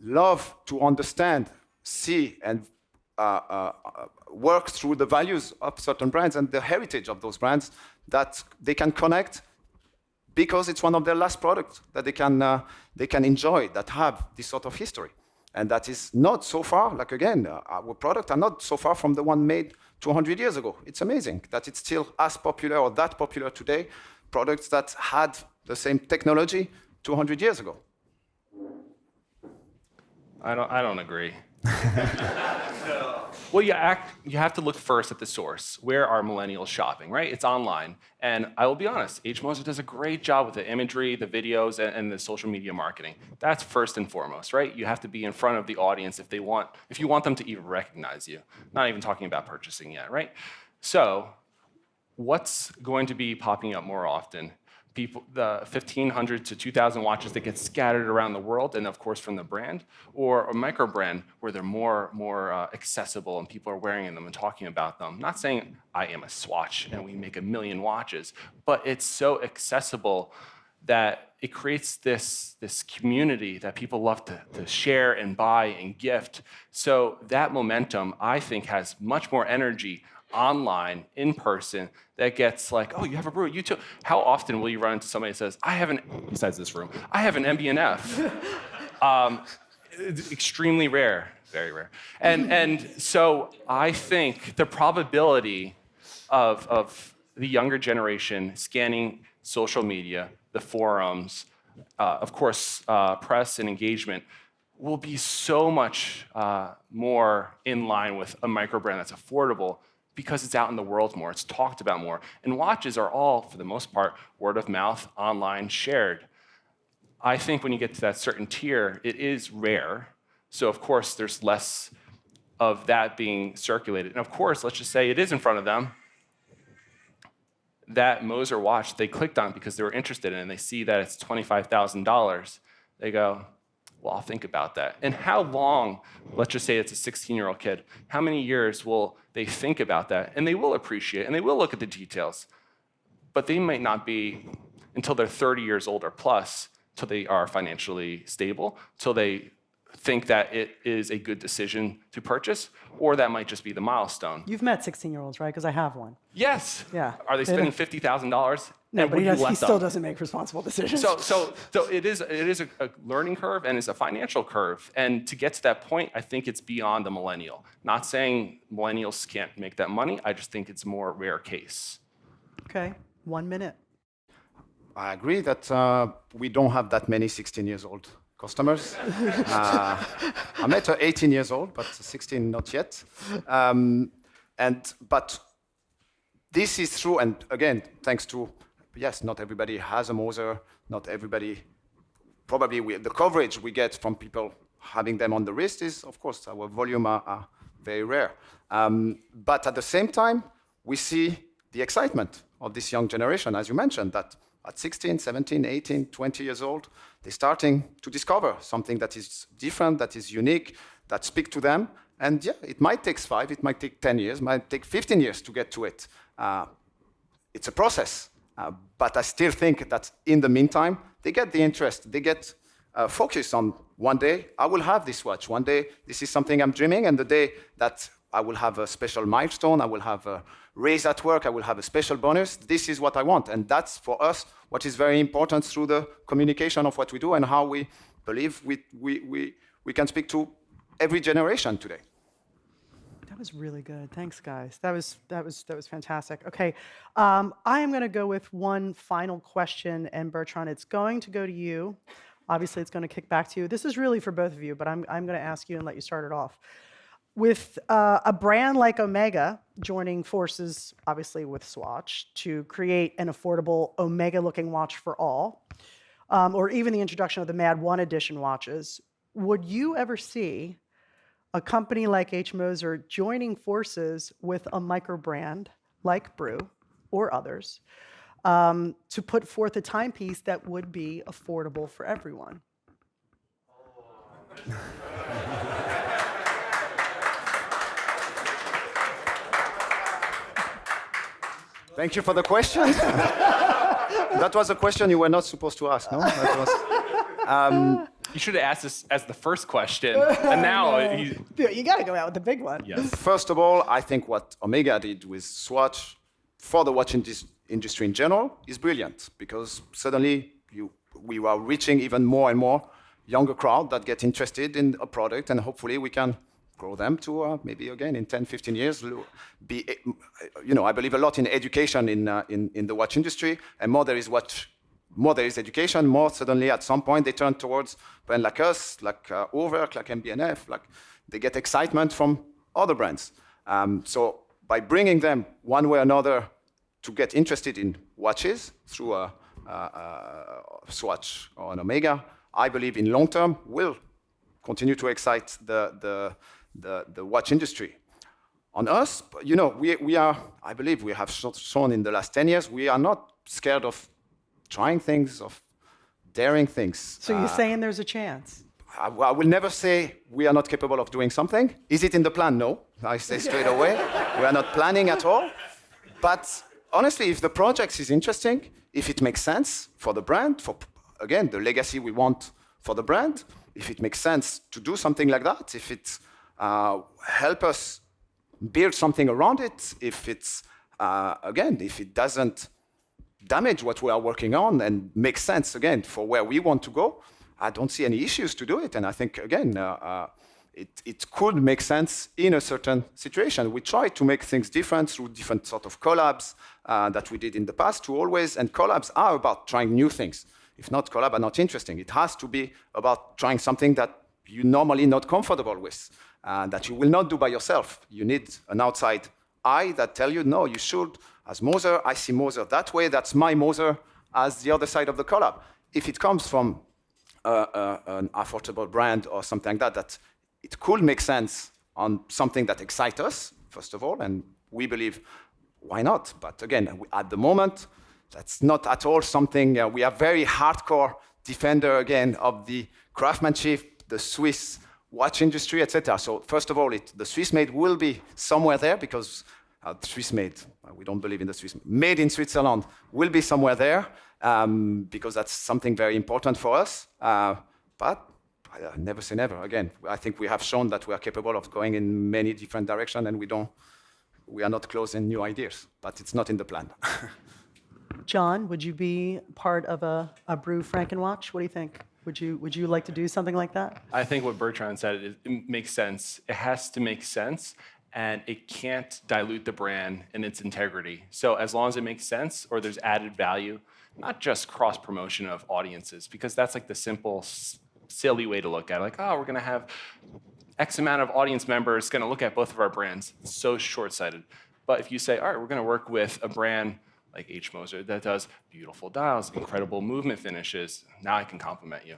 C: love to understand, see, and work through the values of certain brands and the heritage of those brands that they can connect because it's one of their last products that they can enjoy that have this sort of history. And that is not so far, like again, our products are not so far from the one made 200 years ago. It's amazing that it's still as popular or that popular today, products that had the same technology 200 years ago.
B: I don't agree. Well, you have to look first at the source. Where are millennials shopping, right? It's online. And I will be honest, H.Moser does a great job with the imagery, the videos, and the social media marketing. That's first and foremost, right? You have to be in front of the audience if you want them to even recognize you. Not even talking about purchasing yet, right? So what's going to be popping up more often? People, the 1,500 to 2,000 watches that get scattered around the world, and of course from the brand, or a micro brand where they're more accessible and people are wearing them and talking about them. Not saying I am a Swatch and we make 1 million watches, but it's so accessible that it creates this community that people love to share and buy and gift. So that momentum, I think, has much more energy online, in person, that gets like, oh, you have a brew, you too. How often will you run into somebody that says, besides this room, I have an MB&F? Extremely rare, very rare. And so I think the probability of the younger generation scanning social media, the forums, of course, press and engagement, will be so much more in line with a micro brand that's affordable because it's out in the world more, it's talked about more. And watches are all, for the most part, word of mouth, online, shared. I think when you get to that certain tier, it is rare. So of course, there's less of that being circulated. And of course, let's just say it is in front of them. That Moser watch they clicked on because they were interested in it, and they see that it's $25,000. They go, well, I'll think about that. And how long, let's just say it's a 16-year-old kid, how many years will they think about that? And they will appreciate it, and they will look at the details. But they might not be until they're 30 years old or plus, till they are financially stable, till they think that it is a good decision to purchase, or that might just be the milestone.
A: You've met 16-year-olds, right? Because I have one.
B: Yes.
A: Yeah.
B: Are they spending $50,000?
A: No, but he still doesn't make responsible decisions.
B: So it is a learning curve, and it's a financial curve. And to get to that point, I think it's beyond the millennial. Not saying millennials can't make that money. I just think it's a more rare case.
A: Okay, 1 minute.
C: I agree that we don't have that many 16 years old customers. I met her 18 years old, but 16 not yet. But this is true, and again, thanks to, yes, not everybody has a Moser, not everybody, probably the coverage we get from people having them on the wrist is, of course, our volume are very rare. But at the same time, we see the excitement of this young generation, as you mentioned, that at 16, 17, 18, 20 years old, they're starting to discover something that is different, that is unique, that speaks to them. And yeah, it might take 5, it might take 10 years, might take 15 years to get to it. It's a process. But I still think that in the meantime, they get the interest, they get focused on one day, I will have this watch. One day, this is something I'm dreaming, and the day that I will have a special milestone, I will have a raise at work, I will have a special bonus, this is what I want. And that's, for us, what is very important through the communication of what we do and how we believe we can speak to every generation today.
A: That was really good. Thanks, guys. That was fantastic. Okay, I am going to go with one final question, and Bertrand, it's going to go to you. Obviously, it's going to kick back to you. This is really for both of you, but I'm going to ask you and let you start it off. With a brand like Omega joining forces, obviously, with Swatch to create an affordable Omega-looking watch for all, or even the introduction of the Mad 1 edition watches, would you ever see a company like H.Moser joining forces with a micro brand like Brew or others to put forth a timepiece that would be affordable for everyone?
C: Thank you for the question. That was a question you were not supposed to ask, no? That was,
B: you should have asked this as the first question, and now
A: you got to go out with the big one.
B: Yes.
C: First of all, I think what Omega did with Swatch for the watch industry in general is brilliant, because suddenly we are reaching even more and more younger crowd that get interested in a product, and hopefully we can grow them to maybe again in 10, 15 years be, I believe a lot in education in the watch industry, and more there is education, more suddenly at some point they turn towards brands like us, like Overk, like MB&F, like they get excitement from other brands. So by bringing them one way or another to get interested in watches through a Swatch or an Omega, I believe in long term will continue to excite the watch industry. on us. You know, we are, I believe we have shown in the last 10 years, we are not scared of trying things, of daring things.
A: So you're saying there's a chance?
C: I will never say we are not capable of doing something. Is it in the plan? No. I say straight away. We are not planning at all. But honestly, if the project is interesting, if it makes sense for the brand, for, again, the legacy we want for the brand, if it makes sense to do something like that, if it helps us build something around it, if it's, again, if it doesn't damage what we are working on and makes sense, again, for where we want to go, I don't see any issues to do it. And I think, again, it could make sense in a certain situation. We try to make things different through different sort of collabs that we did in the past to always, and collabs are about trying new things. If not, collabs are not interesting. It has to be about trying something that you're normally not comfortable with, that you will not do by yourself. You need an outside eye that tell you, no, you should. As Moser, I see Moser that way. That's my Moser as the other side of the collab. If it comes from an affordable brand or something like that, that it could make sense on something that excites us, first of all, and we believe, why not? But again, at the moment, that's not at all something, we are very hardcore defender, again, of the craftsmanship, the Swiss watch industry, etc. So first of all, the Swiss made will be somewhere there because Swiss made, we don't believe in the Swiss made in Switzerland, will be somewhere there because that's something very important for us. But never say never. Again, I think we have shown that we are capable of going in many different directions, and we are not close in new ideas, but it's not in the plan.
A: John, would you be part of a Brew Frankenwatch? What do you think? Would you like to do something like that?
B: I think what Bertrand said it makes sense. It has to make sense, and it can't dilute the brand and its integrity. So as long as it makes sense or there's added value, not just cross-promotion of audiences, because that's like the simple, silly way to look at it. Like, oh, we're going to have X amount of audience members going to look at both of our brands. It's so short-sighted. But if you say, all right, we're going to work with a brand like H.Moser that does beautiful dials, incredible movement finishes. Now I can compliment you.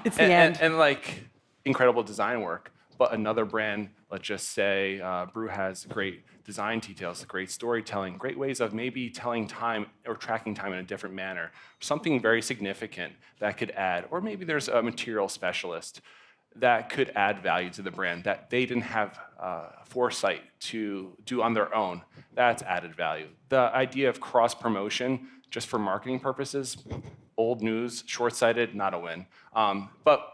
A: It's the end.
B: And like incredible design work. But another brand, let's just say Brew has great design details, great storytelling, great ways of maybe telling time or tracking time in a different manner. Something very significant that could add, or maybe there's a material specialist that could add value to the brand that they didn't have foresight to do on their own. That's added value. The idea of cross-promotion, just for marketing purposes, old news, short-sighted, not a win. But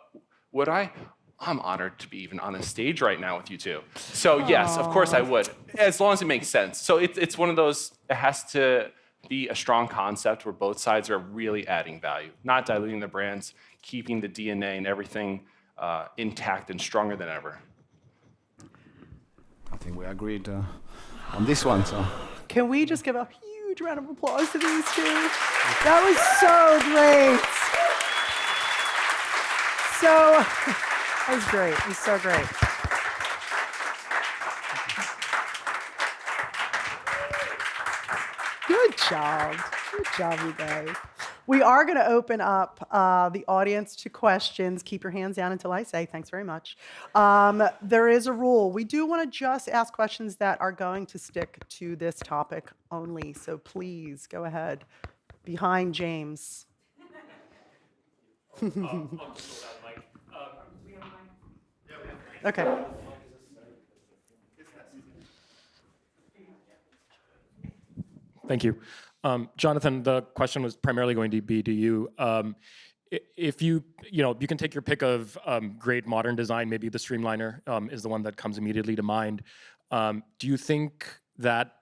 B: would I? I'm honored to be even on a stage right now with you two. So yes, of course I would, as long as it makes sense. So it's one of those, it has to be a strong concept where both sides are really adding value, not diluting the brands, keeping the DNA and everything intact and stronger than ever.
C: I think we agreed on this one. So
A: Can we just give a huge round of applause to these two? That was so great. That was great. It was so great. Good job. Good job, you guys. We are going to open up the audience to questions. Keep your hands down until I say thanks very much. There is a rule. We do want to just ask questions that are going to stick to this topic only. So please go ahead. Behind James. Okay.
D: Thank you. Jonathan, the question was primarily going to be to you. If you can take your pick of great modern design, maybe the Streamliner is the one that comes immediately to mind. Do you think that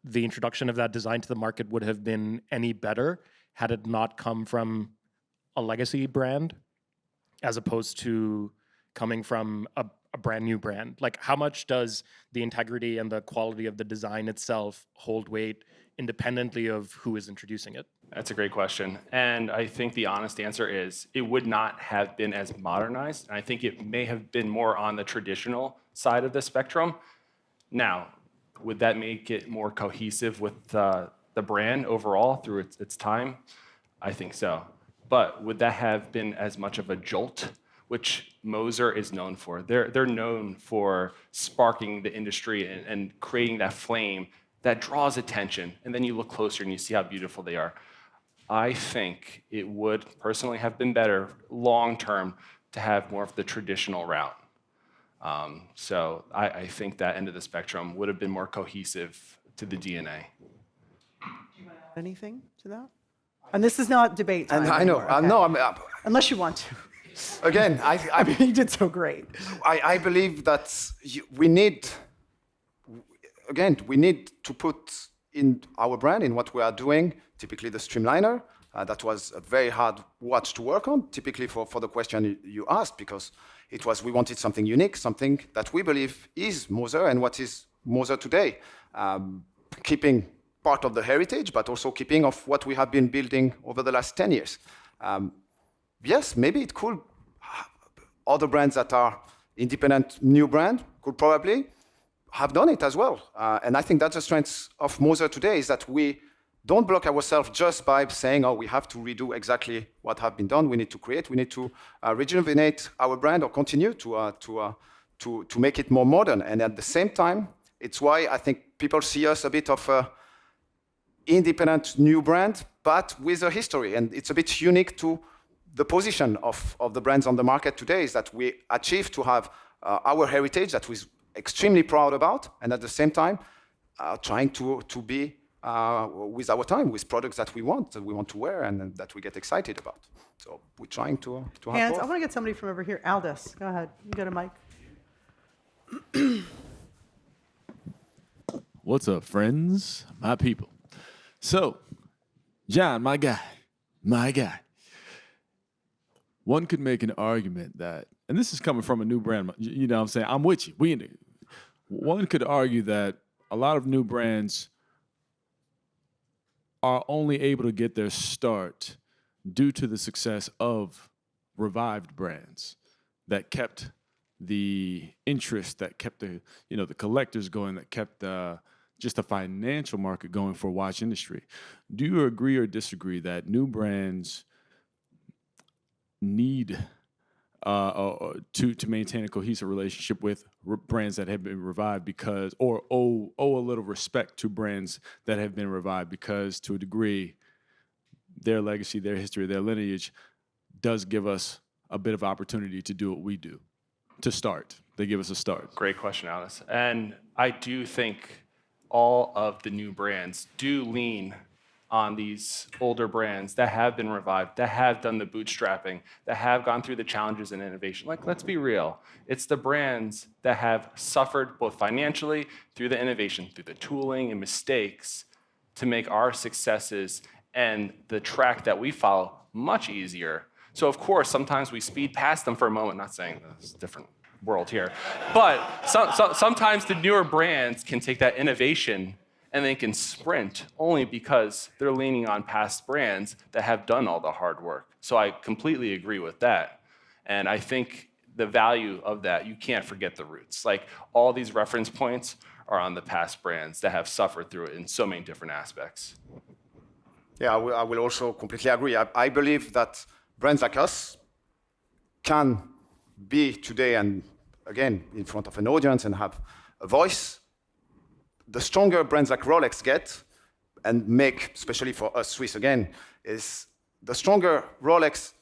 D: the introduction of that design to the market would have been any better had it not come from a legacy brand as opposed to coming from a brand new brand? Like, how much does the integrity and the quality of the design itself hold weight independently of who is introducing it?
B: That's a great question. And I think the honest answer is it would not have been as modernized. And I think it may have been more on the traditional side of the spectrum. Now, would that make it more cohesive with the brand overall through its time? I think so. But would that have been as much of a jolt which Moser is known for. They're known for sparking the industry and creating that flame that draws attention. And then you look closer and you see how beautiful they are. I think it would personally have been better long term to have more of the traditional route. So I think that end of the spectrum would have been more cohesive to the DNA.
A: Anything to that? And this is not debate time
C: And I know,
A: anymore, okay?
C: no,
A: Unless you want to.
C: again,
A: I mean, you did so great.
C: I believe that we need to put in our brand, in what we are doing, typically the Streamliner. That was a very hard watch to work on, typically for the question you asked, because we wanted something unique, something that we believe is Moser and what is Moser today. Keeping part of the heritage, but also keeping of what we have been building over the last 10 years. Yes, maybe it could. Other brands that are independent new brand could probably have done it as well. And I think that's the strength of Moser today, is that we don't block ourselves just by saying, oh, we have to redo exactly what have been done. We need to create, we need to rejuvenate our brand or continue to make it more modern. And at the same time, it's why I think people see us a bit of a independent new brand, but with a history. And it's a bit unique to the position of the brands on the market today, is that we achieve to have our heritage that we're extremely proud about, and at the same time, trying to be with our time, with products that we want to wear and that we get excited about. So we're trying to have
A: Hands,
C: both.
A: I want to get somebody from over here. Aldous, go ahead. You got a mic.
E: What's up, friends? My people. So, John, my guy. One could make an argument that, and this is coming from a new brand, you know what I'm saying? I'm with you. One could argue that a lot of new brands are only able to get their start due to the success of revived brands that kept the interest, that kept the collectors going, that kept just the financial market going for watch industry. Do you agree or disagree that new brands need to maintain a cohesive relationship with brands that have been revived because, or owe a little respect to brands that have been revived because, to a degree, their legacy, their history, their lineage does give us a bit of opportunity to do what we do, to start. They give us a start.
B: Great question, Alice. And I do think all of the new brands do lean on these older brands that have been revived, that have done the bootstrapping, that have gone through the challenges and innovation. Like, let's be real. It's the brands that have suffered both financially, through the innovation, through the tooling and mistakes, to make our successes and the track that we follow much easier. So of course, sometimes we speed past them for a moment, not saying it's a different world here, but sometimes the newer brands can take that innovation and they can sprint only because they're leaning on past brands that have done all the hard work. So I completely agree with that. And I think the value of that, you can't forget the roots. Like, all these reference points are on the past brands that have suffered through it in so many different aspects.
C: Yeah, I will also completely agree. I believe that brands like us can be today, and again, in front of an audience and have a voice. The stronger brands like Rolex get, and make, especially for us Swiss again, is the stronger Rolex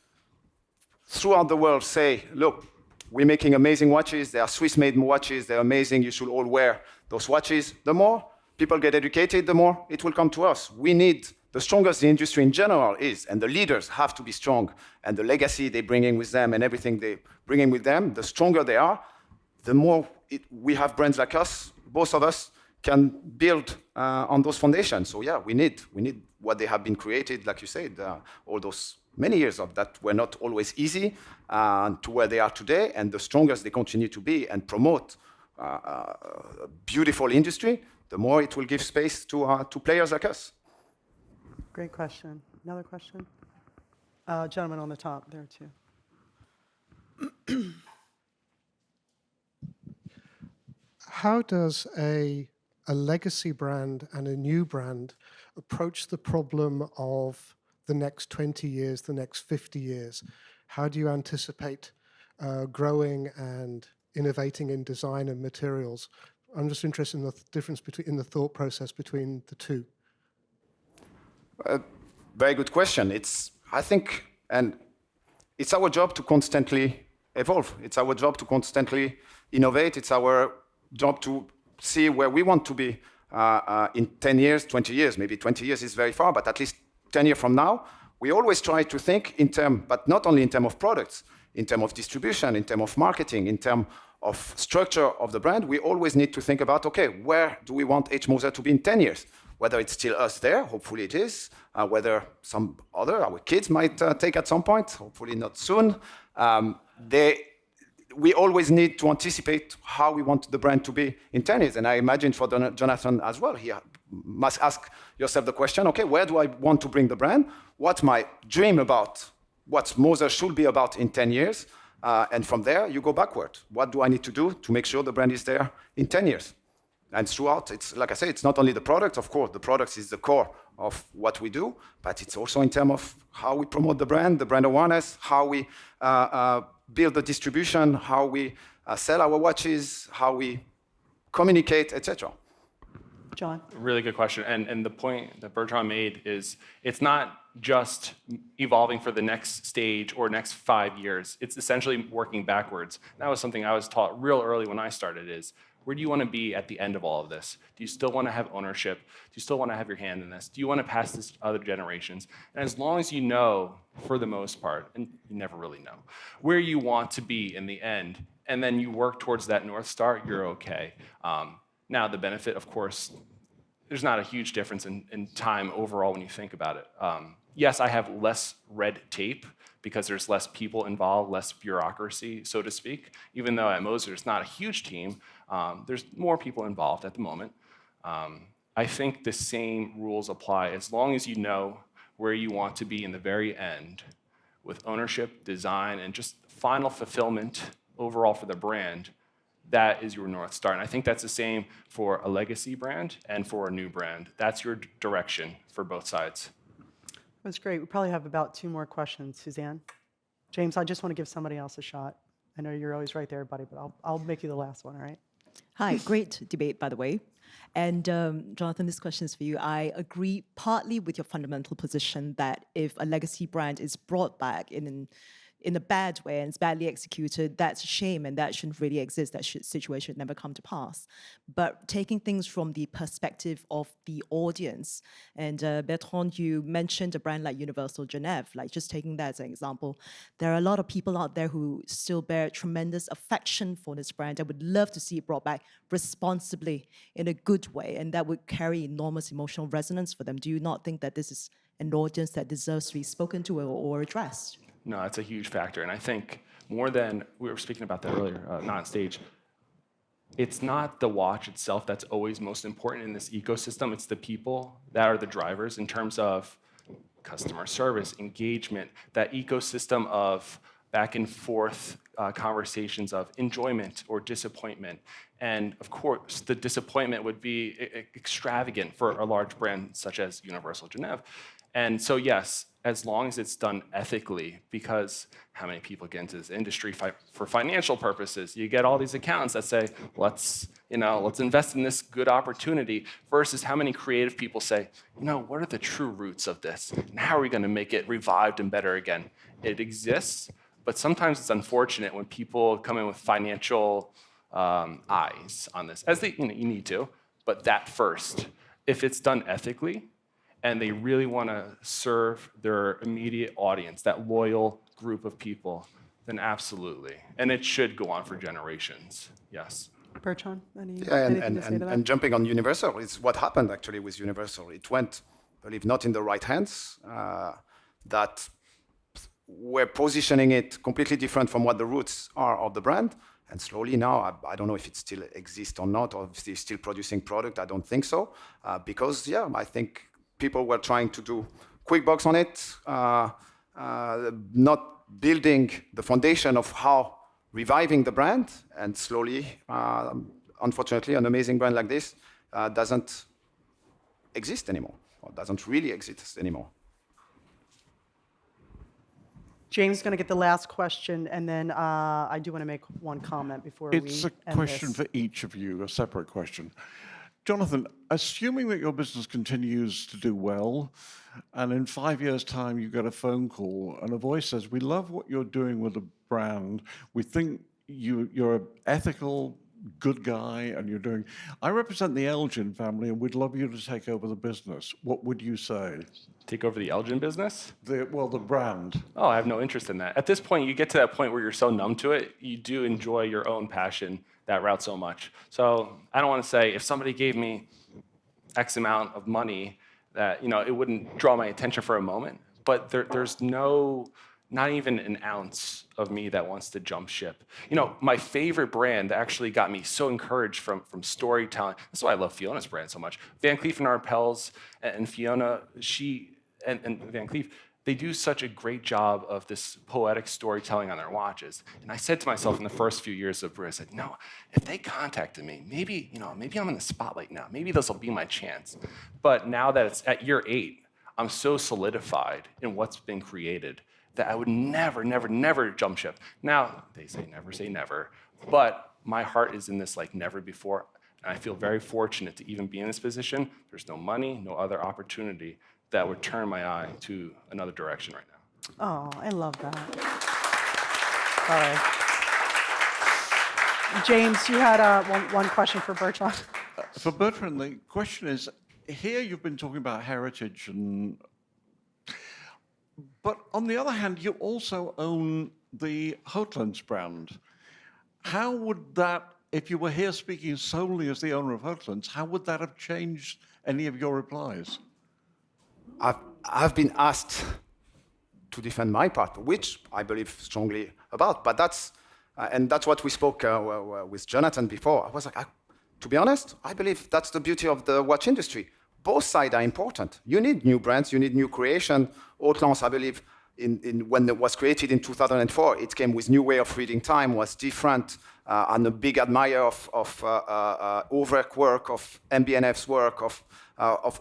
C: throughout the world say, look, we're making amazing watches, they are Swiss-made watches, they're amazing, you should all wear those watches. The more people get educated, the more it will come to us. We need, the strongest the industry in general is, and the leaders have to be strong, and the legacy they bring in with them and everything they bring in with them, the stronger they are, the more we have brands like us, both of us, can build on those foundations. So yeah, we need what they have been created, like you said, all those many years of that were not always easy, to where they are today, and the strongest they continue to be and promote a beautiful industry, the more it will give space to players like us.
A: Great question. Another question? Gentleman on the top there, too.
F: How does a legacy brand and a new brand approach the problem of the next 20 years, the next 50 years? How do you anticipate growing and innovating in design and materials. I'm just interested in the difference in the thought process between the two.
C: Very good question. I think, and it's our job to constantly evolve. It's our job to constantly innovate. It's our job to see where we want to be in 10 years, 20 years. Maybe 20 years is very far, but at least 10 years from now, we always try to think in terms, but not only in terms of products, in terms of distribution, in terms of marketing, in terms of structure of the brand. We always need to think about, okay, where do we want H.Moser to be in 10 years? Whether it's still us there, hopefully it is, whether some other, our kids might take at some point, hopefully not soon. We always need to anticipate how we want the brand to be in 10 years. And I imagine for Jonathan as well, he must ask yourself the question, okay, where do I want to bring the brand? What's my dream about what Moser should be about in 10 years? And from there, you go backward. What do I need to do to make sure the brand is there in 10 years? And throughout, it's like I say, it's not only the product. Of course, the product is the core of what we do, but it's also in terms of how we promote the brand awareness, how we build the distribution, how we sell our watches, how we communicate, etc.
A: John?
B: Really good question. And the point that Bertrand made is it's not just evolving for the next stage or next 5 years. It's essentially working backwards. That was something I was taught real early when I started is, where do you want to be at the end of all of this? Do you still want to have ownership? Do you still want to have your hand in this? Do you want to pass this to other generations? And as long as you know, for the most part, and you never really know, where you want to be in the end, and then you work towards that North Star, you're okay. Now, the benefit, of course, there's not a huge difference in time overall when you think about it. Yes, I have less red tape because there's less people involved, less bureaucracy, so to speak. Even though at Moser it's not a huge team, there's more people involved at the moment. I think the same rules apply as long as you know where you want to be in the very end with ownership, design, and just final fulfillment overall for the brand. That is your North Star. And I think that's the same for a legacy brand and for a new brand. That's your direction for both sides.
A: That's great. We probably have about 2 more questions. Suzanne? James, I just want to give somebody else a shot. I know you're always right there, buddy, but I'll make you the last one, all right?
G: Hi, great debate, by the way. And Jonathan, this question is for you. I agree partly with your fundamental position that if a legacy brand is brought back in a bad way and it's badly executed, that's a shame and that shouldn't really exist. That situation should never come to pass. But taking things from the perspective of the audience, and Bertrand, you mentioned a brand like Universal Genève, like just taking that as an example, there are a lot of people out there who still bear tremendous affection for this brand and would love to see it brought back responsibly in a good way, and that would carry enormous emotional resonance for them. Do you not think that this is an audience that deserves to be spoken to or addressed?
B: No, it's a huge factor. And I think more than, we were speaking about that earlier, not on stage, it's not the watch itself that's always most important in this ecosystem. It's the people that are the drivers in terms of customer service, engagement, that ecosystem of back and forth conversations of enjoyment or disappointment. And of course, the disappointment would be extravagant for a large brand such as Universal Genève. And so yes, as long as it's done ethically, because how many people get into this industry for financial purposes? You get all these accountants that say, let's invest in this good opportunity, versus how many creative people say, what are the true roots of this? And how are we going to make it revived and better again? It exists, but sometimes it's unfortunate when people come in with financial eyes on this, as you need to, but that first. If it's done ethically, and they really want to serve their immediate audience, that loyal group of people, then absolutely. And it should go on for generations, yes.
A: Bertrand, anything to say to that?
C: And jumping on Universal, it's what happened actually with Universal. It went, I believe, not in the right hands, that we're positioning it completely different from what the roots are of the brand. And slowly now, I don't know if it still exists or not, or if they're still producing product, I don't think so. Because, I think people were trying to do quick bucks on it, not building the foundation of how reviving the brand, and slowly, unfortunately, an amazing brand like this doesn't exist anymore, or doesn't really exist anymore.
A: James is going to get the last question, and then I do want to make one comment before we
H: It's a
A: end
H: question
A: this.
H: for each of you, a separate question. Jonathan, assuming that your business continues to do well, and in 5 years' time you get a phone call and a voice says, "We love what you're doing with the brand. We think you're an ethical, good guy, and you're doing. I represent the Elgin family, and we'd love you to take over the business." What would you say?
B: Take over the Elgin business?
H: The brand.
B: Oh, I have no interest in that. At this point, you get to that point where you're so numb to it, you do enjoy your own passion, that route so much. So I don't want to say if somebody gave me X amount of money that, it wouldn't draw my attention for a moment, but there's not even an ounce of me that wants to jump ship. My favorite brand actually got me so encouraged from storytelling. That's why I love Fiona's brand so much. Van Cleef & Arpels and Fiona, and Van Cleef, they do such a great job of this poetic storytelling on their watches. And I said to myself in the first few years of Brew, I said, no, if they contacted me, maybe I'm in the spotlight now. Maybe this will be my chance. But now that it's at year 8, I'm so solidified in what's been created that I would never, never, never jump ship. Now, they say never, but my heart is in this like never before. And I feel very fortunate to even be in this position. There's no money, no other opportunity that would turn my eye to another direction right now.
A: Oh, I love that. All right. James, you had one question for Bertrand.
H: For Bertrand, the question is, here you've been talking about heritage, but on the other hand, you also own the Hotelands brand. How would that, if you were here speaking solely as the owner of Hotelands, how would that have changed any of your replies?
C: I've been asked to defend my part, which I believe strongly about, but that's what we spoke with Jonathan before. I was like, to be honest, I believe that's the beauty of the watch industry. Both sides are important. You need new brands, you need new creation. Hotelands, I believe, when it was created in 2004, it came with new way of reading time, was different. I'm a big admirer of Overeck work, of MBNF's work, of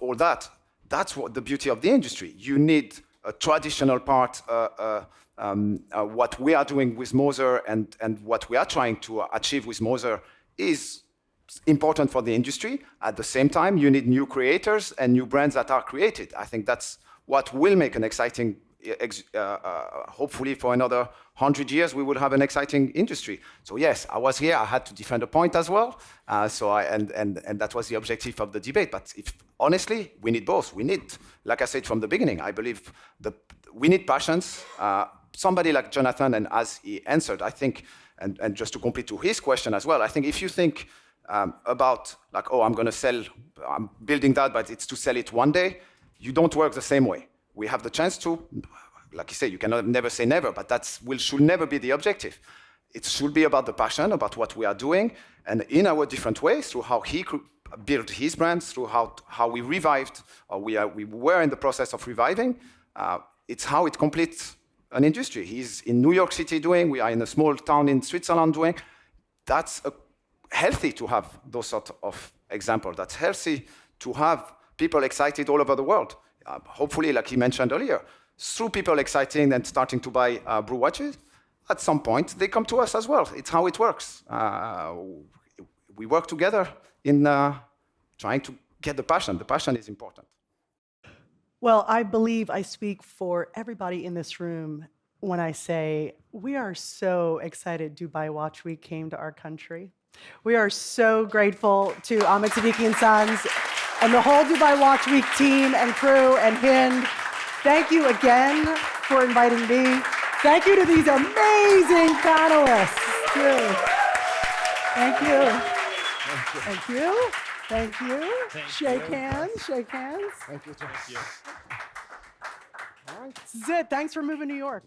C: all that. That's what the beauty of the industry. You need a traditional part, what we are doing with Moser and what we are trying to achieve with Moser is important for the industry. At the same time, you need new creators and new brands that are created. I think that's what will make an exciting, hopefully for another 100 years, we will have an exciting industry. So yes, I was here, I had to defend a point as well. And that was the objective of the debate. But honestly, we need both. We need, like I said from the beginning, I believe we need passions. Somebody like Jonathan, and as he answered, I think, and just to complete to his question as well, I think if you think about like, oh, I'm building that, but it's to sell it one day, you don't work the same way. We have the chance to, like you say, you cannot never say never, but should never be the objective. It should be about the passion, about what we are doing, and in our different ways, through how he built his brands, through how we revived, or we were in the process of reviving. It's how it completes an industry. He's in New York City doing, we are in a small town in Switzerland doing. That's healthy to have those sort of examples. That's healthy to have people excited all over the world. Hopefully, like he mentioned earlier, through people exciting and starting to buy Brew Watches, at some point, they come to us as well. It's how it works. We work together in trying to get the passion. The passion is important.
A: Well, I believe I speak for everybody in this room when I say we are so excited Dubai Watch Week came to our country. We are so grateful to Ahmed Siddiqui and Sons and the whole Dubai Watch Week team and crew and Hind. Thank you again for inviting me. Thank you to these amazing panelists, too. Thank you. Thank you. Thank you. Shake hands. Shake hands.
C: Thank you, John.
A: All right. This is it. Thanks for moving to New York.